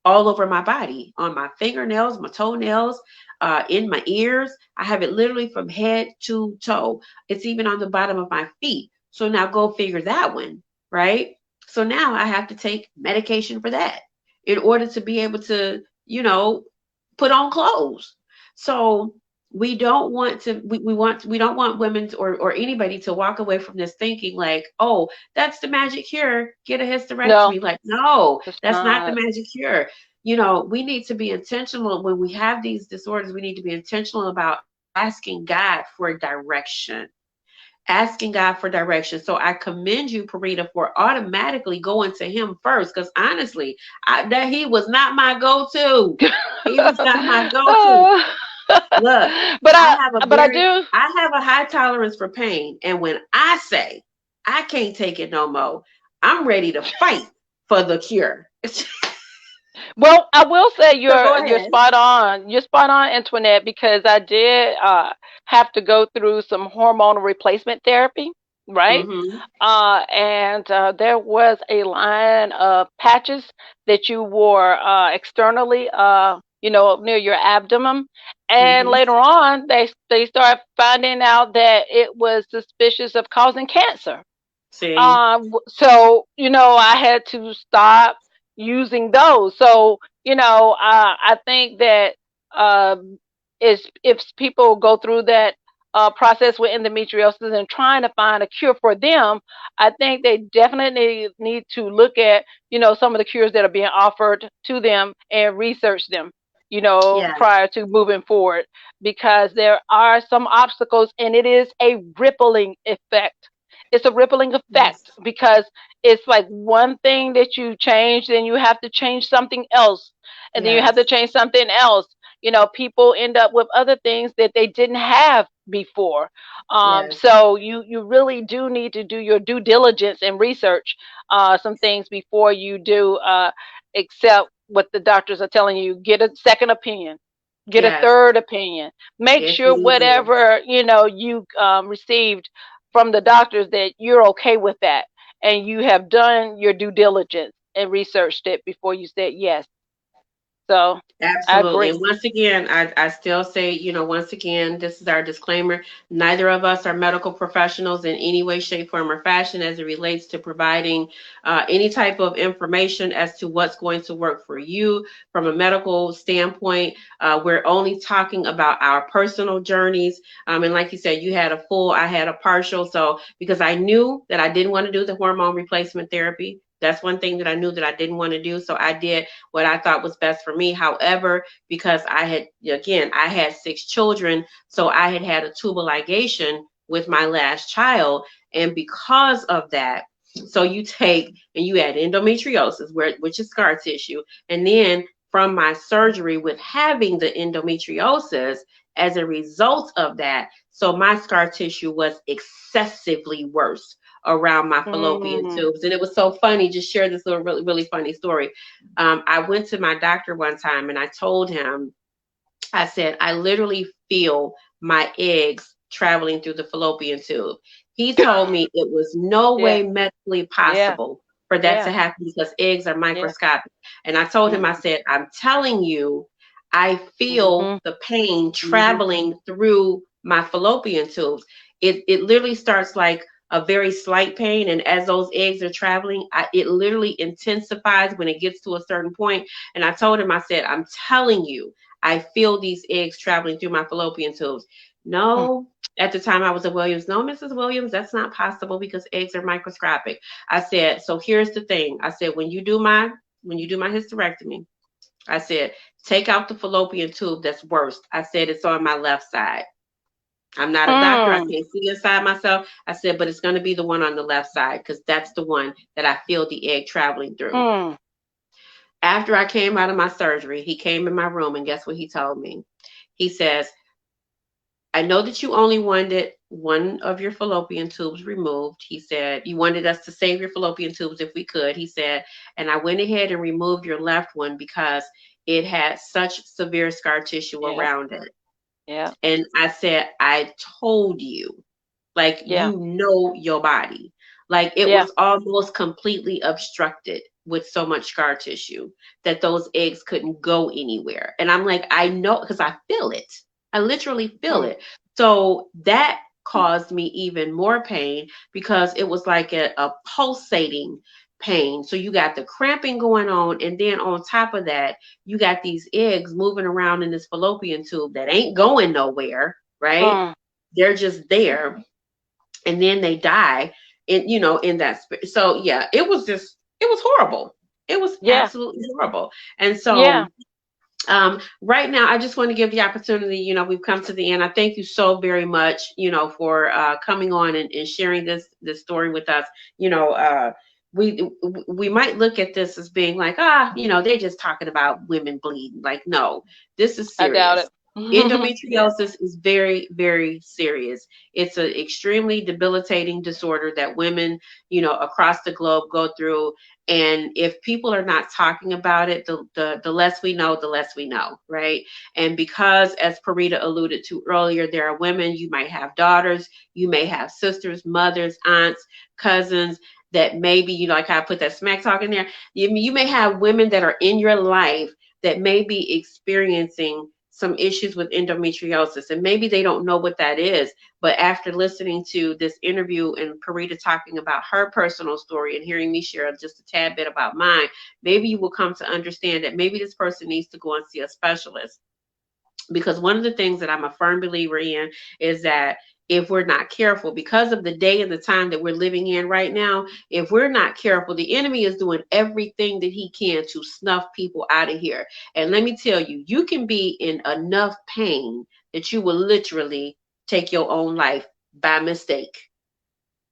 all over my body, on my fingernails, my toenails, in my ears. I have it literally from head to toe. It's even on the bottom of my feet. So now go figure that one, right? So now I have to take medication for that in order to be able to, put on clothes. So we don't want women or anybody to walk away from this thinking like, oh, that's the magic cure, get a No, hysterectomy. Like, no, it's that's not the not. magic cure. We need to be intentional when we have these disorders. We need to be intentional about asking God for direction. Asking God for direction. So I commend you, Perita, for automatically going to Him first. Because honestly, that He was not my go-to. He was not my go-to. Uh, Look, but I I have a but I very, do. I have a high tolerance for pain, and when I say I can't take it no more, I'm ready to fight for the cure. So Well, I will say go you're ahead. spot on. You're spot on, Antoinette, because I did have to go through some hormonal replacement therapy, right? Mm-hmm. And there was a line of patches that you wore externally, near your abdomen. And Mm-hmm. later on, they start finding out that it was suspicious of causing cancer. See, So I had to stop using those. So I think that if people go through that process with endometriosis and trying to find a cure for them, I think they definitely need to look at some of the cures that are being offered to them and research them. yeah, Prior to moving forward, because there are some obstacles and it is a rippling effect. It's a rippling effect yes, because it's like one thing that you change, then you have to change something else, and then you have to yes, change something else. People end up with other things that they didn't have before. yes, So you really do need to do your due diligence and research some things before you do accept what the doctors are telling you. Get a second opinion, get a yes, third opinion. Make if sure need be. whatever you received from the doctors that you're okay with that and you have done your due diligence and researched it before you said yes. So I Absolutely. agree. And once again, I still say, once again, this is our disclaimer. Neither of us are medical professionals in any way, shape, form, or fashion as it relates to providing any type of information as to what's going to work for you from a medical standpoint. We're only talking about our personal journeys. And like you said, you had a full, I had a partial. So because I knew that I didn't want to do the hormone replacement therapy. That's one thing that I knew that I didn't want to do. So I did what I thought was best for me. However, because I had 6 children, so I had had a tubal ligation with my last child. And because of that, so you take and you add endometriosis, which is scar tissue. And then from my surgery with having the endometriosis, as a result of that, so my scar tissue was excessively worse around my fallopian Mm. tubes. And it was so funny, just share this little really, really funny story. I went to my doctor one time and I told him, I said, I literally feel my eggs traveling through the fallopian tube. He told me it was no Yeah, way medically yeah, possible for that yeah, to happen because eggs are yeah. microscopic. And I told him, I Mm. said, I'm telling you, I feel Mhm. the pain Mhm. traveling through my fallopian tubes. It literally starts like a very slight pain, and as those eggs are traveling, it literally intensifies when it gets to a certain point. And I told him, I said, I'm telling you, I feel these eggs traveling through my fallopian tubes. Mm. No, at the time I was at Williams. No, Mrs. Williams, that's not possible because eggs are microscopic. I said, so here's the thing. I said, when you do my hysterectomy, I said, take out the fallopian tube that's worst. I said, it's on my left side. I'm not a doctor. I Mm. can't see inside myself. I said, but it's going to be the one on the left side because that's the one that I feel the egg traveling through. Mm. After I came out of my surgery, he came in my room and guess what he told me? He says, I know that you only wanted one of your fallopian tubes removed. He said, you wanted us to save your fallopian tubes if we could. He said, and I went ahead and removed your left one because it had such severe scar tissue Yeah. around it. Yeah. And I said, I told you, like, Yeah. you know your body. Like, it Yeah. was almost completely obstructed with so much scar tissue that those eggs couldn't go anywhere. And I'm like, I know because I feel it. I literally feel Mm. it. So that caused me even more pain because it was like a pulsating pain. So you got the cramping going on. And then on top of that, you got these eggs moving around in this fallopian tube that ain't going nowhere, right? Mm. They're just there, and then they die in that so yeah, it was horrible. It was Yeah. absolutely horrible. And Yeah. so right now, I just want to give the opportunity. We've come to the end. I thank you so very much, for coming on and sharing this story with us. You know, we might look at this as being like, they're just talking about women bleeding. Like, no, this is I doubt serious. it. Yeah. Endometriosis is very, very serious. It's an extremely debilitating disorder that women, across the globe go through, and if people are not talking about it, the less we know, the less we know, right? And because, as Parita alluded to earlier, there are women, you might have daughters, you may have sisters, mothers, aunts, cousins, that maybe, like I put that smack talk in there. You may have women that are in your life that may be experiencing some issues with endometriosis, and maybe they don't know what that is. But after listening to this interview and Parita talking about her personal story and hearing me share just a tad bit about mine, maybe you will come to understand that maybe this person needs to go and see a specialist. Because one of the things that I'm a firm believer in is that if we're not careful, because of the day and the time that we're living in right now, if we're not careful, the enemy is doing everything that he can to snuff people out of here. And let me tell you, you can be in enough pain that you will literally take your own life by mistake.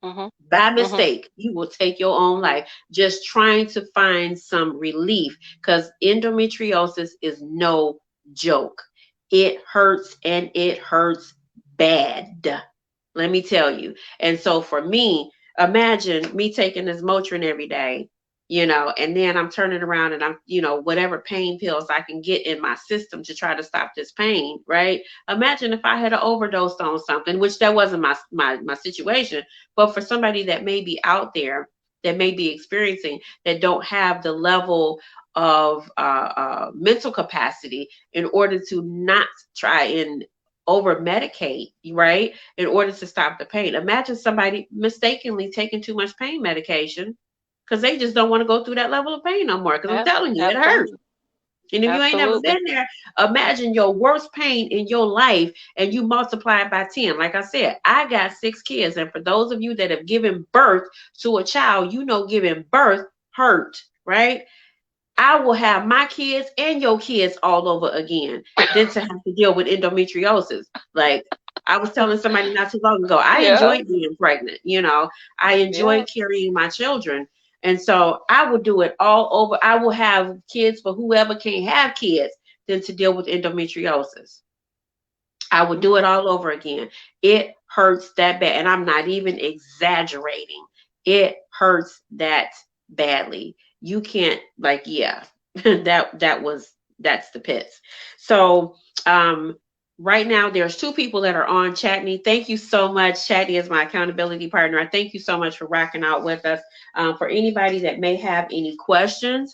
Mhm. By Mhm. mistake, you will take your own Mhm. life just trying to find some relief, because endometriosis is no joke. It hurts, and it hurts bad. Let me tell you. And so for me, imagine me taking this Motrin every day, and then I'm turning around and I'm, whatever pain pills I can get in my system to try to stop this pain, right? Imagine if I had an overdose on something, which that wasn't my situation, but for somebody that may be out there, that may be experiencing, that don't have the level of mental capacity in order to not try and over medicate, right? In order to stop the pain. Imagine somebody mistakenly taking too much pain medication because they just don't want to go through that level of pain no more. Because I'm Yeah. telling you, it hurts. Absolutely. And if you ain't never Absolutely. been there, imagine your worst pain in your life and you multiply it by 10. Like I said, I got 6 kids. And for those of you that have given birth to a child, giving birth hurt, right? I will have my kids and your kids all over again than to have to deal with endometriosis. Like, I was telling somebody not too long ago, I Yeah. enjoyed being pregnant. I Yeah. enjoyed carrying my children. And so I will do it all over. I will have kids for whoever can't have kids than to deal with endometriosis. I would do it all over again. It hurts that bad. And I'm not even exaggerating. It hurts that badly. You can't, like, yeah, that's the pits. So right now there's 2 people that are on Chatney. Thank you so much. Chatney is my accountability partner. I thank you so much for rocking out with us. For anybody that may have any questions,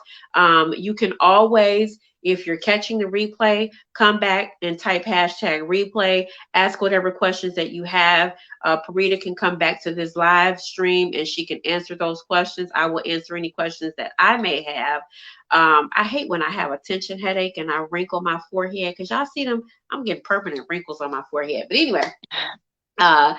you can always If you're catching the replay, come back and type hashtag replay. Ask whatever questions that you have. Parita can come back to this live stream and she can answer those questions. I will answer any questions that I may have. I hate when I have a tension headache and I wrinkle my forehead because y'all see them. I'm getting permanent wrinkles on my forehead. But anyway, uh,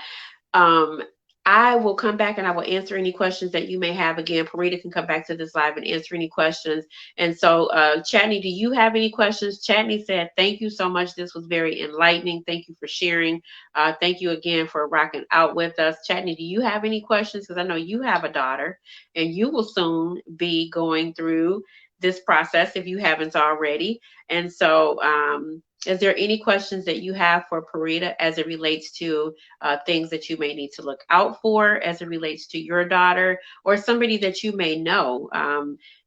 um, I will come back and I will answer any questions that you may have. Again, Parita can come back to this live and answer any questions. And so, Chatney, do you have any questions? Chatney said, "Thank you so much. This was very enlightening. Thank you for sharing. Thank you again for rocking out with us." Chatney, do you have any questions? Because I know you have a daughter and you will soon be going through this process if you haven't already. And so, is there any questions that you have for Parita as it relates to things that you may need to look out for as it relates to your daughter or somebody that you may know?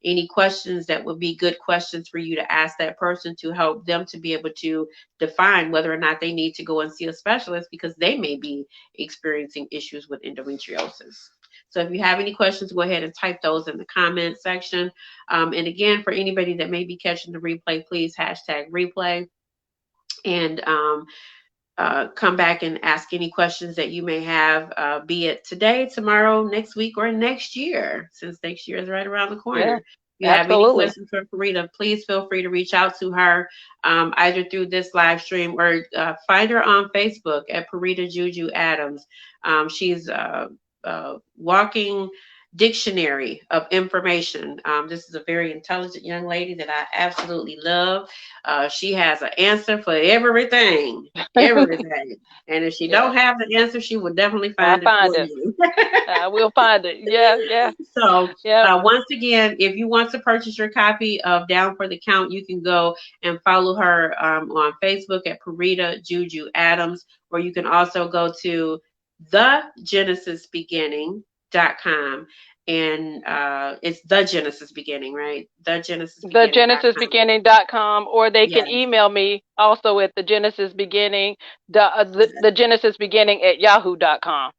Any questions that would be good questions for you to ask that person to help them to be able to define whether or not they need to go and see a specialist because they may be experiencing issues with endometriosis. So if you have any questions, go ahead and type those in the comment section. And again, for anybody that may be catching the replay, please hashtag replay and come back and ask any questions that you may have, be it today, tomorrow, next week, or next year, since next year is right around the Yeah, corner. If you have any absolutely. questions for Farida, please feel free to reach out to her either through this live stream or find her on Facebook at Perita Juju Adams. She's walking dictionary of information. This is a very intelligent young lady that I absolutely love. She has an answer for everything, everything. And if she Yeah, don't have the answer, she will definitely I find it find for it. you. I will find it. Yeah, yeah, So, yeah. once again, if you want to purchase your copy of Down for the Count, you can go and follow her on Facebook at Parita Juju Adams, or you can also go to thegenesisbeginning.com. And it's the Genesis Beginning, right? Thegenesisbeginning.com. TheGenesisBeginning.com, or they can Yes. email me also at the Genesis Beginning, the Genesis Beginning at yahoo.com.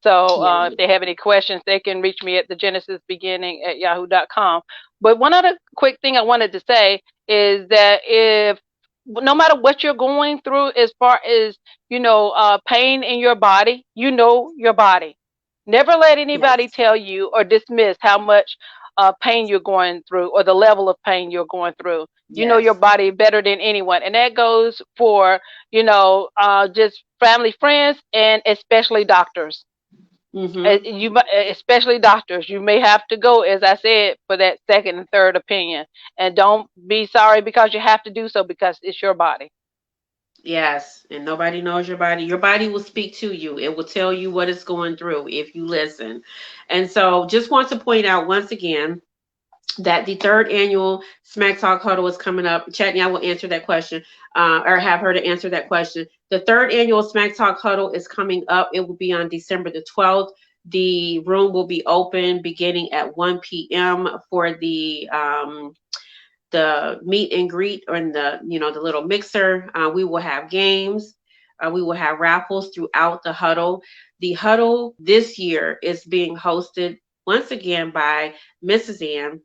So Yes. if they have any questions, they can reach me at the Genesis Beginning at yahoo.com. But one other quick thing I wanted to say is that if no matter what you're going through as far as pain in your body, you know your body. Never let anybody Yes. tell you or dismiss how much pain you're going through or the level of pain you're going through. You know your Yes. body better than anyone, and that goes for just family, friends, and especially doctors. Mm-hmm. Especially doctors, you may have to go, as I said, for that second and third opinion, and don't be sorry because you have to do so because it's your body. Yes, and nobody knows your body. Your body will speak to you. It will tell you what it's going through if you listen. And so, just want to point out once again that the third annual Smack Talk Huddle is coming up. Chatney, I will answer that question, or have her to answer that question. The third annual Smack Talk Huddle is coming up. It will be on December the 12th. The room will be open beginning at 1 p.m. for the meet and greet or in the little mixer. We will have games. We will have raffles throughout the huddle. The huddle this year is being hosted once again by Mrs. Ann,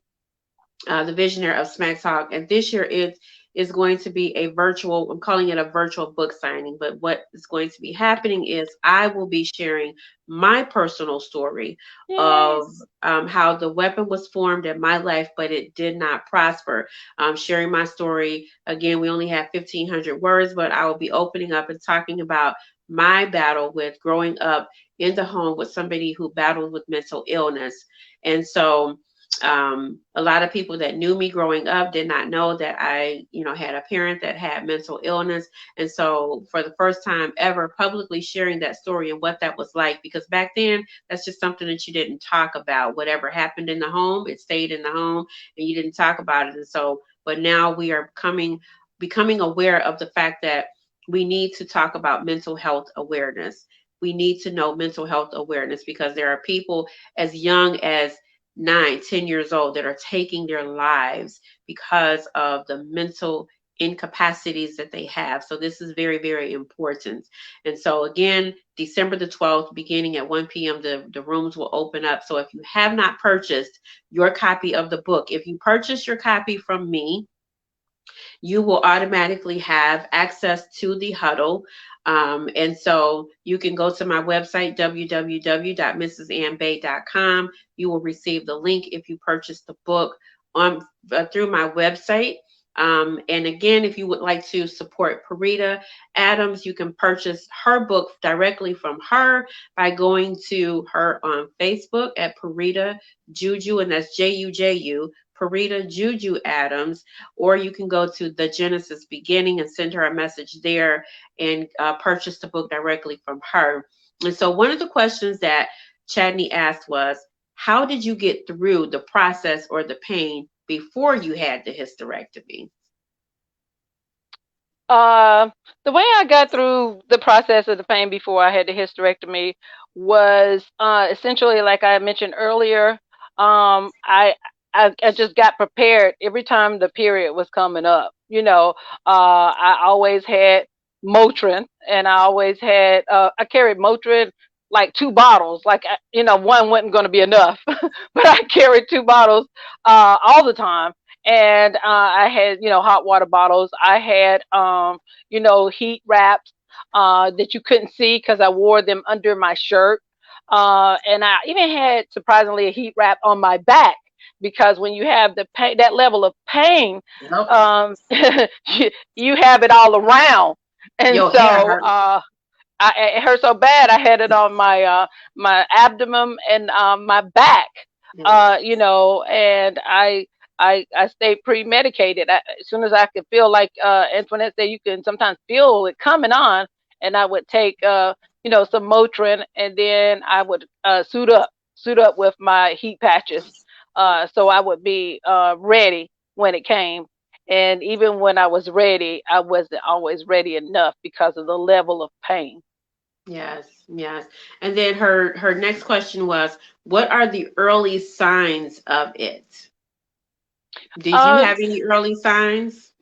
the visionary of Smack Talk. And this year it is going to be a virtual, I'm calling it a virtual book signing. But what is going to be happening is I will be sharing my personal story Yay. of how the weapon was formed in my life, but it did not prosper. Sharing my story. Again, we only have 1,500 words, but I will be opening up and talking about my battle with growing up in the home with somebody who battled with mental illness. And so a lot of people that knew me growing up did not know that I, had a parent that had mental illness. And so for the first time ever publicly sharing that story and what that was like, because back then that's just something that you didn't talk about. Whatever happened in the home, it stayed in the home and you didn't talk about it. And so, but now we are becoming aware of the fact that we need to talk about mental health awareness. We need to know mental health awareness because there are people as young as 9, 10 years old that are taking their lives because of the mental incapacities that they have. So this is very, very important. And so again, December the 12th, beginning at 1 p.m., the rooms will open up. So if you have not purchased your copy of the book, if you purchase your copy from me, you will automatically have access to the huddle. And so you can go to my website, www.mrsambay.com. You will receive the link if you purchase the book on through my website. And again, if you would like to support Perita Adams, you can purchase her book directly from her by going to her on Facebook at Perita Juju, and that's Juju, Perita Juju Adams, or you can go to the Genesis Beginning and send her a message there and purchase the book directly from her. And so, one of the questions that Chadney asked was, how did you get through the process or the pain before you had the hysterectomy? Uh, the way I got through the process of the pain before I had the hysterectomy was essentially, like I mentioned earlier, I just got prepared every time the period was coming up. I always had Motrin, and I always had I carried Motrin like two bottles. Like one wasn't going to be enough, but I carried two bottles all the time. And I had, hot water bottles. I had, heat wraps that you couldn't see because I wore them under my shirt. And I even had, surprisingly, a heat wrap on my back because when you have the pain, that level of pain, Yep. you have it all around. And Your hair so, hurts. it hurt so bad. I had it on my abdomen and my back. Yes. And I stayed pre-medicated. As soon as I could feel, like Antoinette said, you can sometimes feel it coming on, and I would take some Motrin, and then I would suit up with my heat patches, so I would be ready when it came. And even when I was ready, I wasn't always ready enough because of the level of pain. Yes, yes. And then her next question was, what are the early signs of it? Did you Uh, have any early signs?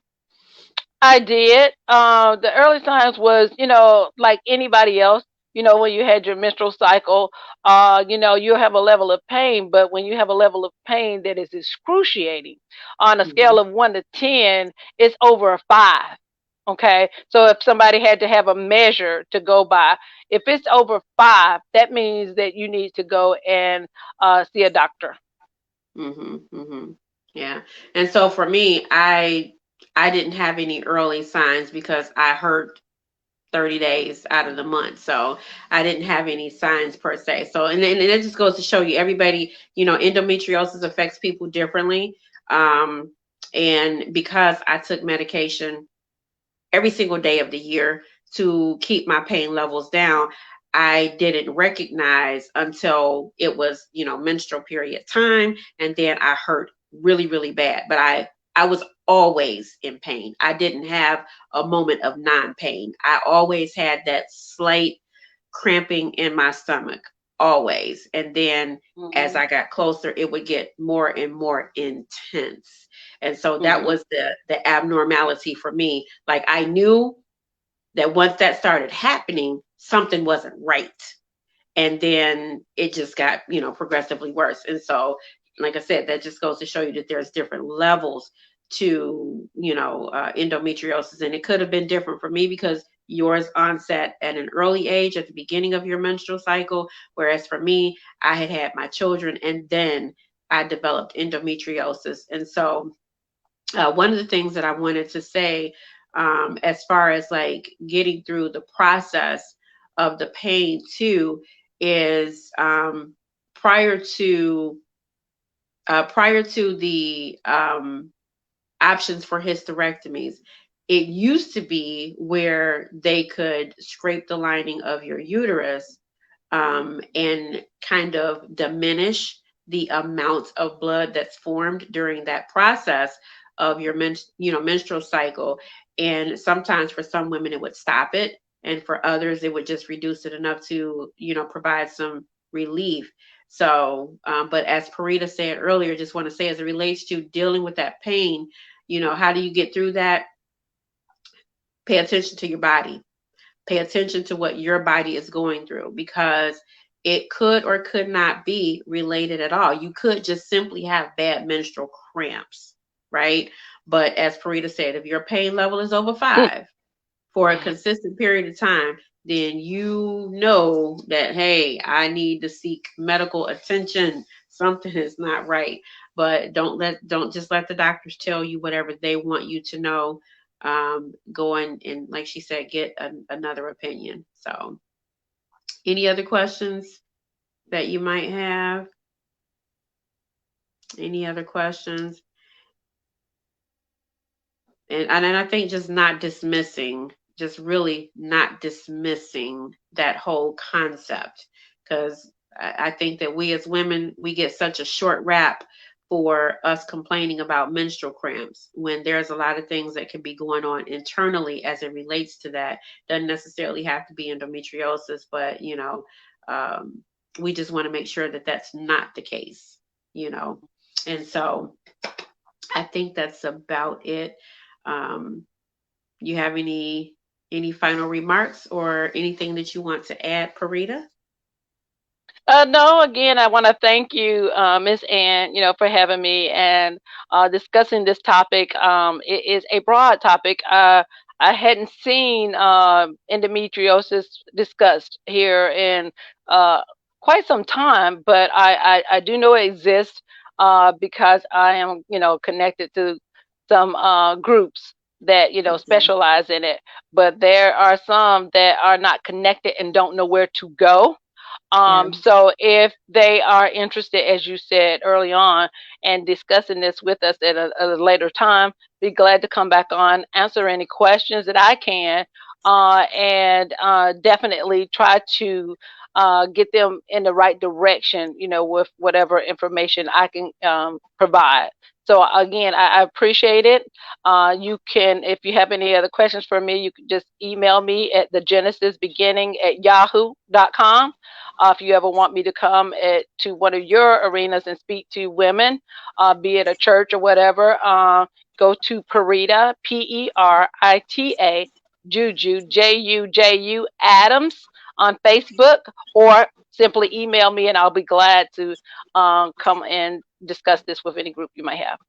I did. The early signs was, like anybody else, when you had your menstrual cycle, you have a level of pain, but when you have a level of pain that is excruciating, on a Hmm. scale of 1 to 10, it's over a 5. Okay. So if somebody had to have a measure to go by, if it's over 5, that means that you need to go and see a doctor. Hmm. Yeah. And so for me, I didn't have any early signs because I hurt 30 days out of the month. So I didn't have any signs per se. So and it just goes to show you everybody, endometriosis affects people differently. Um and because I took medication every single day of the year to keep my pain levels down, I didn't recognize until it was, menstrual period time, and then I hurt really, really bad. But I was always in pain. I didn't have a moment of non-pain. I always had that slight cramping in my stomach, always. And then as Hmm. I got closer, it would get more and more intense. And so that Hmm. was the abnormality for me. Like I knew that once that started happening, something wasn't right. And then it just got, progressively worse. And so, like I said, that just goes to show you that there's different levels to, endometriosis. And it could have been different for me because yours onset at an early age at the beginning of your menstrual cycle. Whereas for me, I had had my children and then I developed endometriosis. And so, one of the things that I wanted to say, as far as like getting through the process of the pain too, is prior to prior to the options for hysterectomies. It used to be where they could scrape the lining of your uterus and kind of diminish the amount of blood that's formed during that process of your menstrual cycle. And sometimes for some women it would stop it, and for others it would just reduce it enough to provide some relief. So, but as Parita said earlier, just want to say as it relates to dealing with that pain, how do you get through that? Pay attention to your body. Pay attention to what your body is going through because it could or could not be related at all. You could just simply have bad menstrual cramps, right? But as Parita said, if your pain level is over 5 for a consistent period of time, then you know that, hey, I need to seek medical attention. Something is not right. But don't just let the doctors tell you whatever they want you to know. Go and, like she said, get another opinion. So, any other questions that you might have? Any other questions? And I think just not dismissing, just really not dismissing that whole concept, because I think that we as women we get such a short rap for us complaining about menstrual cramps when there's a lot of things that can be going on internally as it relates to that. Doesn't necessarily have to be endometriosis, but um, we just want to make sure that that's not the case, you know. And so I think that's about it. Um, you have any final remarks or anything that you want to add, Parita? No, again, I want to thank you, Miss Ann, for having me and discussing this topic. It is a broad topic. I hadn't seen endometriosis discussed here in uh, quite some time, but I do know it exists because I am, connected to some groups that, Okay. specialize in it. But there are some that are not connected and don't know where to go. Yeah. So if they are interested, as you said early on, and discussing this with us at a later time, be glad to come back on, answer any questions that I can, and definitely try to get them in the right direction, with whatever information I can provide. So again, I appreciate it. You can, if you have any other questions for me, you can just email me at thegenesisbeginning@yahoo.com. If you ever want me to come to one of your arenas and speak to women, be it a church or whatever, go to Perita, Perita, Juju, Juju Adams on Facebook, or simply email me and I'll be glad to come and discuss this with any group you might have.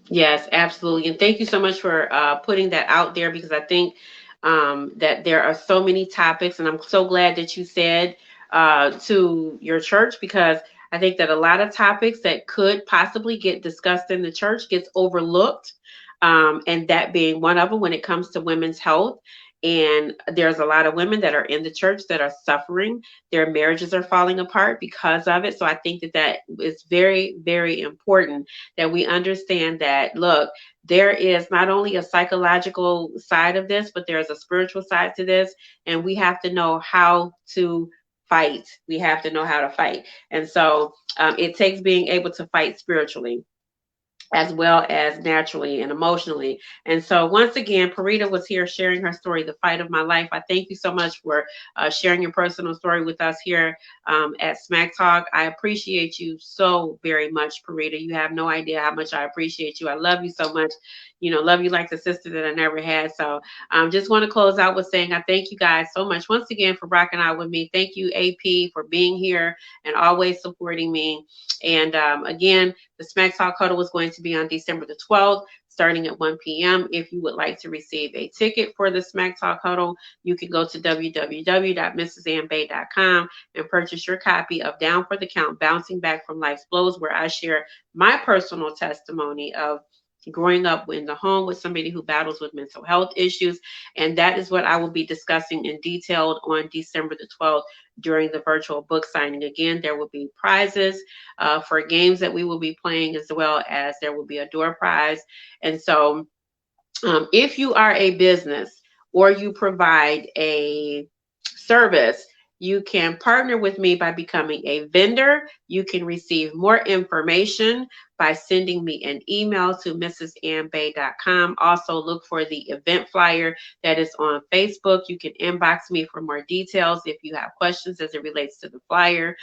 Yes, absolutely. And thank you so much for putting that out there because I think that there are so many topics, and I'm so glad that you said to your church because I think that a lot of topics that could possibly get discussed in the church gets overlooked, and that being one of them when it comes to women's health. And there's a lot of women that are in the church that are suffering. Their marriages are falling apart because of it. So I think that that is very, very important that we understand that, look, there is not only a psychological side of this, but there's a spiritual side to this. And we have to know how to fight. We have to know how to fight. And so it takes being able to fight spiritually as well as naturally and emotionally. And so, once again, Parita was here sharing her story, The Fight of My Life. I thank you so much for sharing your personal story with us here at Smack Talk. I appreciate you so very much, Parita. You have no idea how much I appreciate you. I love you so much. Love you like the sister that I never had. So, just want to close out with saying I thank you guys so much once again for rocking out with me. Thank you, AP, for being here and always supporting me. And again, the Smack Talk Huddle is going to be on December the 12th, starting at 1 p.m. If you would like to receive a ticket for the Smack Talk Huddle, you can go to www.mrsambay.com and purchase your copy of Down for the Count, Bouncing Back from Life's Blows, where I share my personal testimony of growing up in the home with somebody who battles with mental health issues. And that is what I will be discussing in detail on December the 12th during the virtual book signing. Again, there will be prizes for games that we will be playing, as well as there will be a door prize. And so, if you are a business or you provide a service, you can partner with me by becoming a vendor. You can receive more information by sending me an email to mrsambay.com. Also, look for the event flyer that is on Facebook. You can inbox me for more details if you have questions as it relates to the flyer.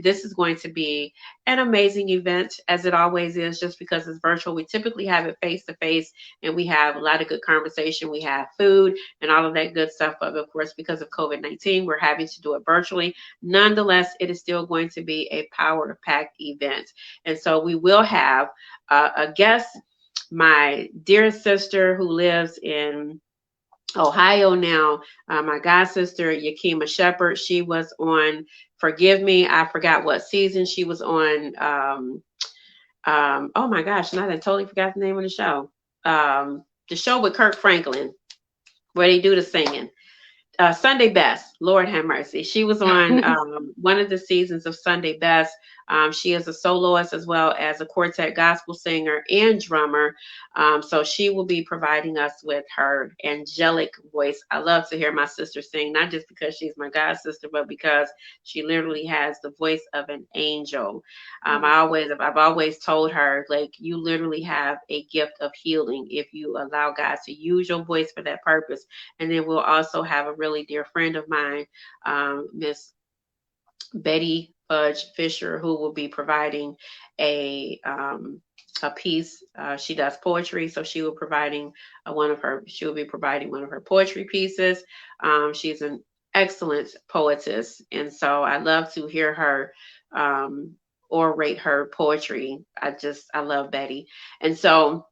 This is going to be an amazing event, as it always is, just because it's virtual. We typically have it face to face and we have a lot of good conversation. We have food and all of that good stuff. But of course, because of COVID-19, we're having to do it virtually. Nonetheless, it is still going to be a power packed event. And so we will have a guest my dear sister who lives in Ohio now, my god sister Yakima Shepherd. She was on. Forgive me, I forgot what season she was on. Oh my gosh, now I totally forgot the name of the show. The show with Kirk Franklin, where they do the singing. Sunday Best. Lord have mercy. She was on one of the seasons of Sunday Best. She is a soloist as well as a quartet gospel singer and drummer. So she will be providing us with her angelic voice. I love to hear my sister sing, not just because she's my god sister, but because she literally has the voice of an angel. I've always told her, like, you literally have a gift of healing if you allow God to use your voice for that purpose. And then we'll also have a really dear friend of mine, Miss Betty Fudge Fisher, who will be providing a um, a piece. She does poetry, so she will be providing one of her poetry pieces. She's an excellent poetess, and so I love to hear her orate her poetry. I love Betty, and so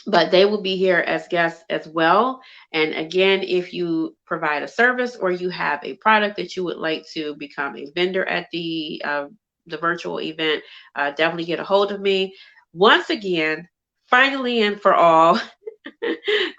but they will be here as guests as well. And again, if you provide a service or you have a product that you would like to become a vendor at the virtual event, definitely get a hold of me. Once again, finally and for all,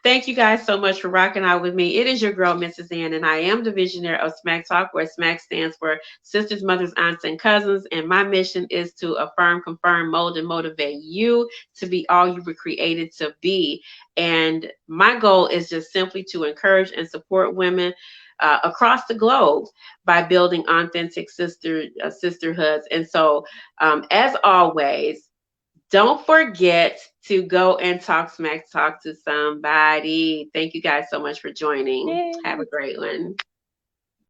thank you guys so much for rocking out with me. It is your girl, Mrs. Ann, and I am the visionary of Smack Talk, where Smack stands for Sisters, Mothers, Aunts, and Cousins. And my mission is to affirm, confirm, mold, and motivate you to be all you were created to be. And my goal is just simply to encourage and support women across the globe by building authentic sisterhoods. And so, as always, don't forget to go and talk to somebody. Thank you guys so much for joining. Have a Yay. great one.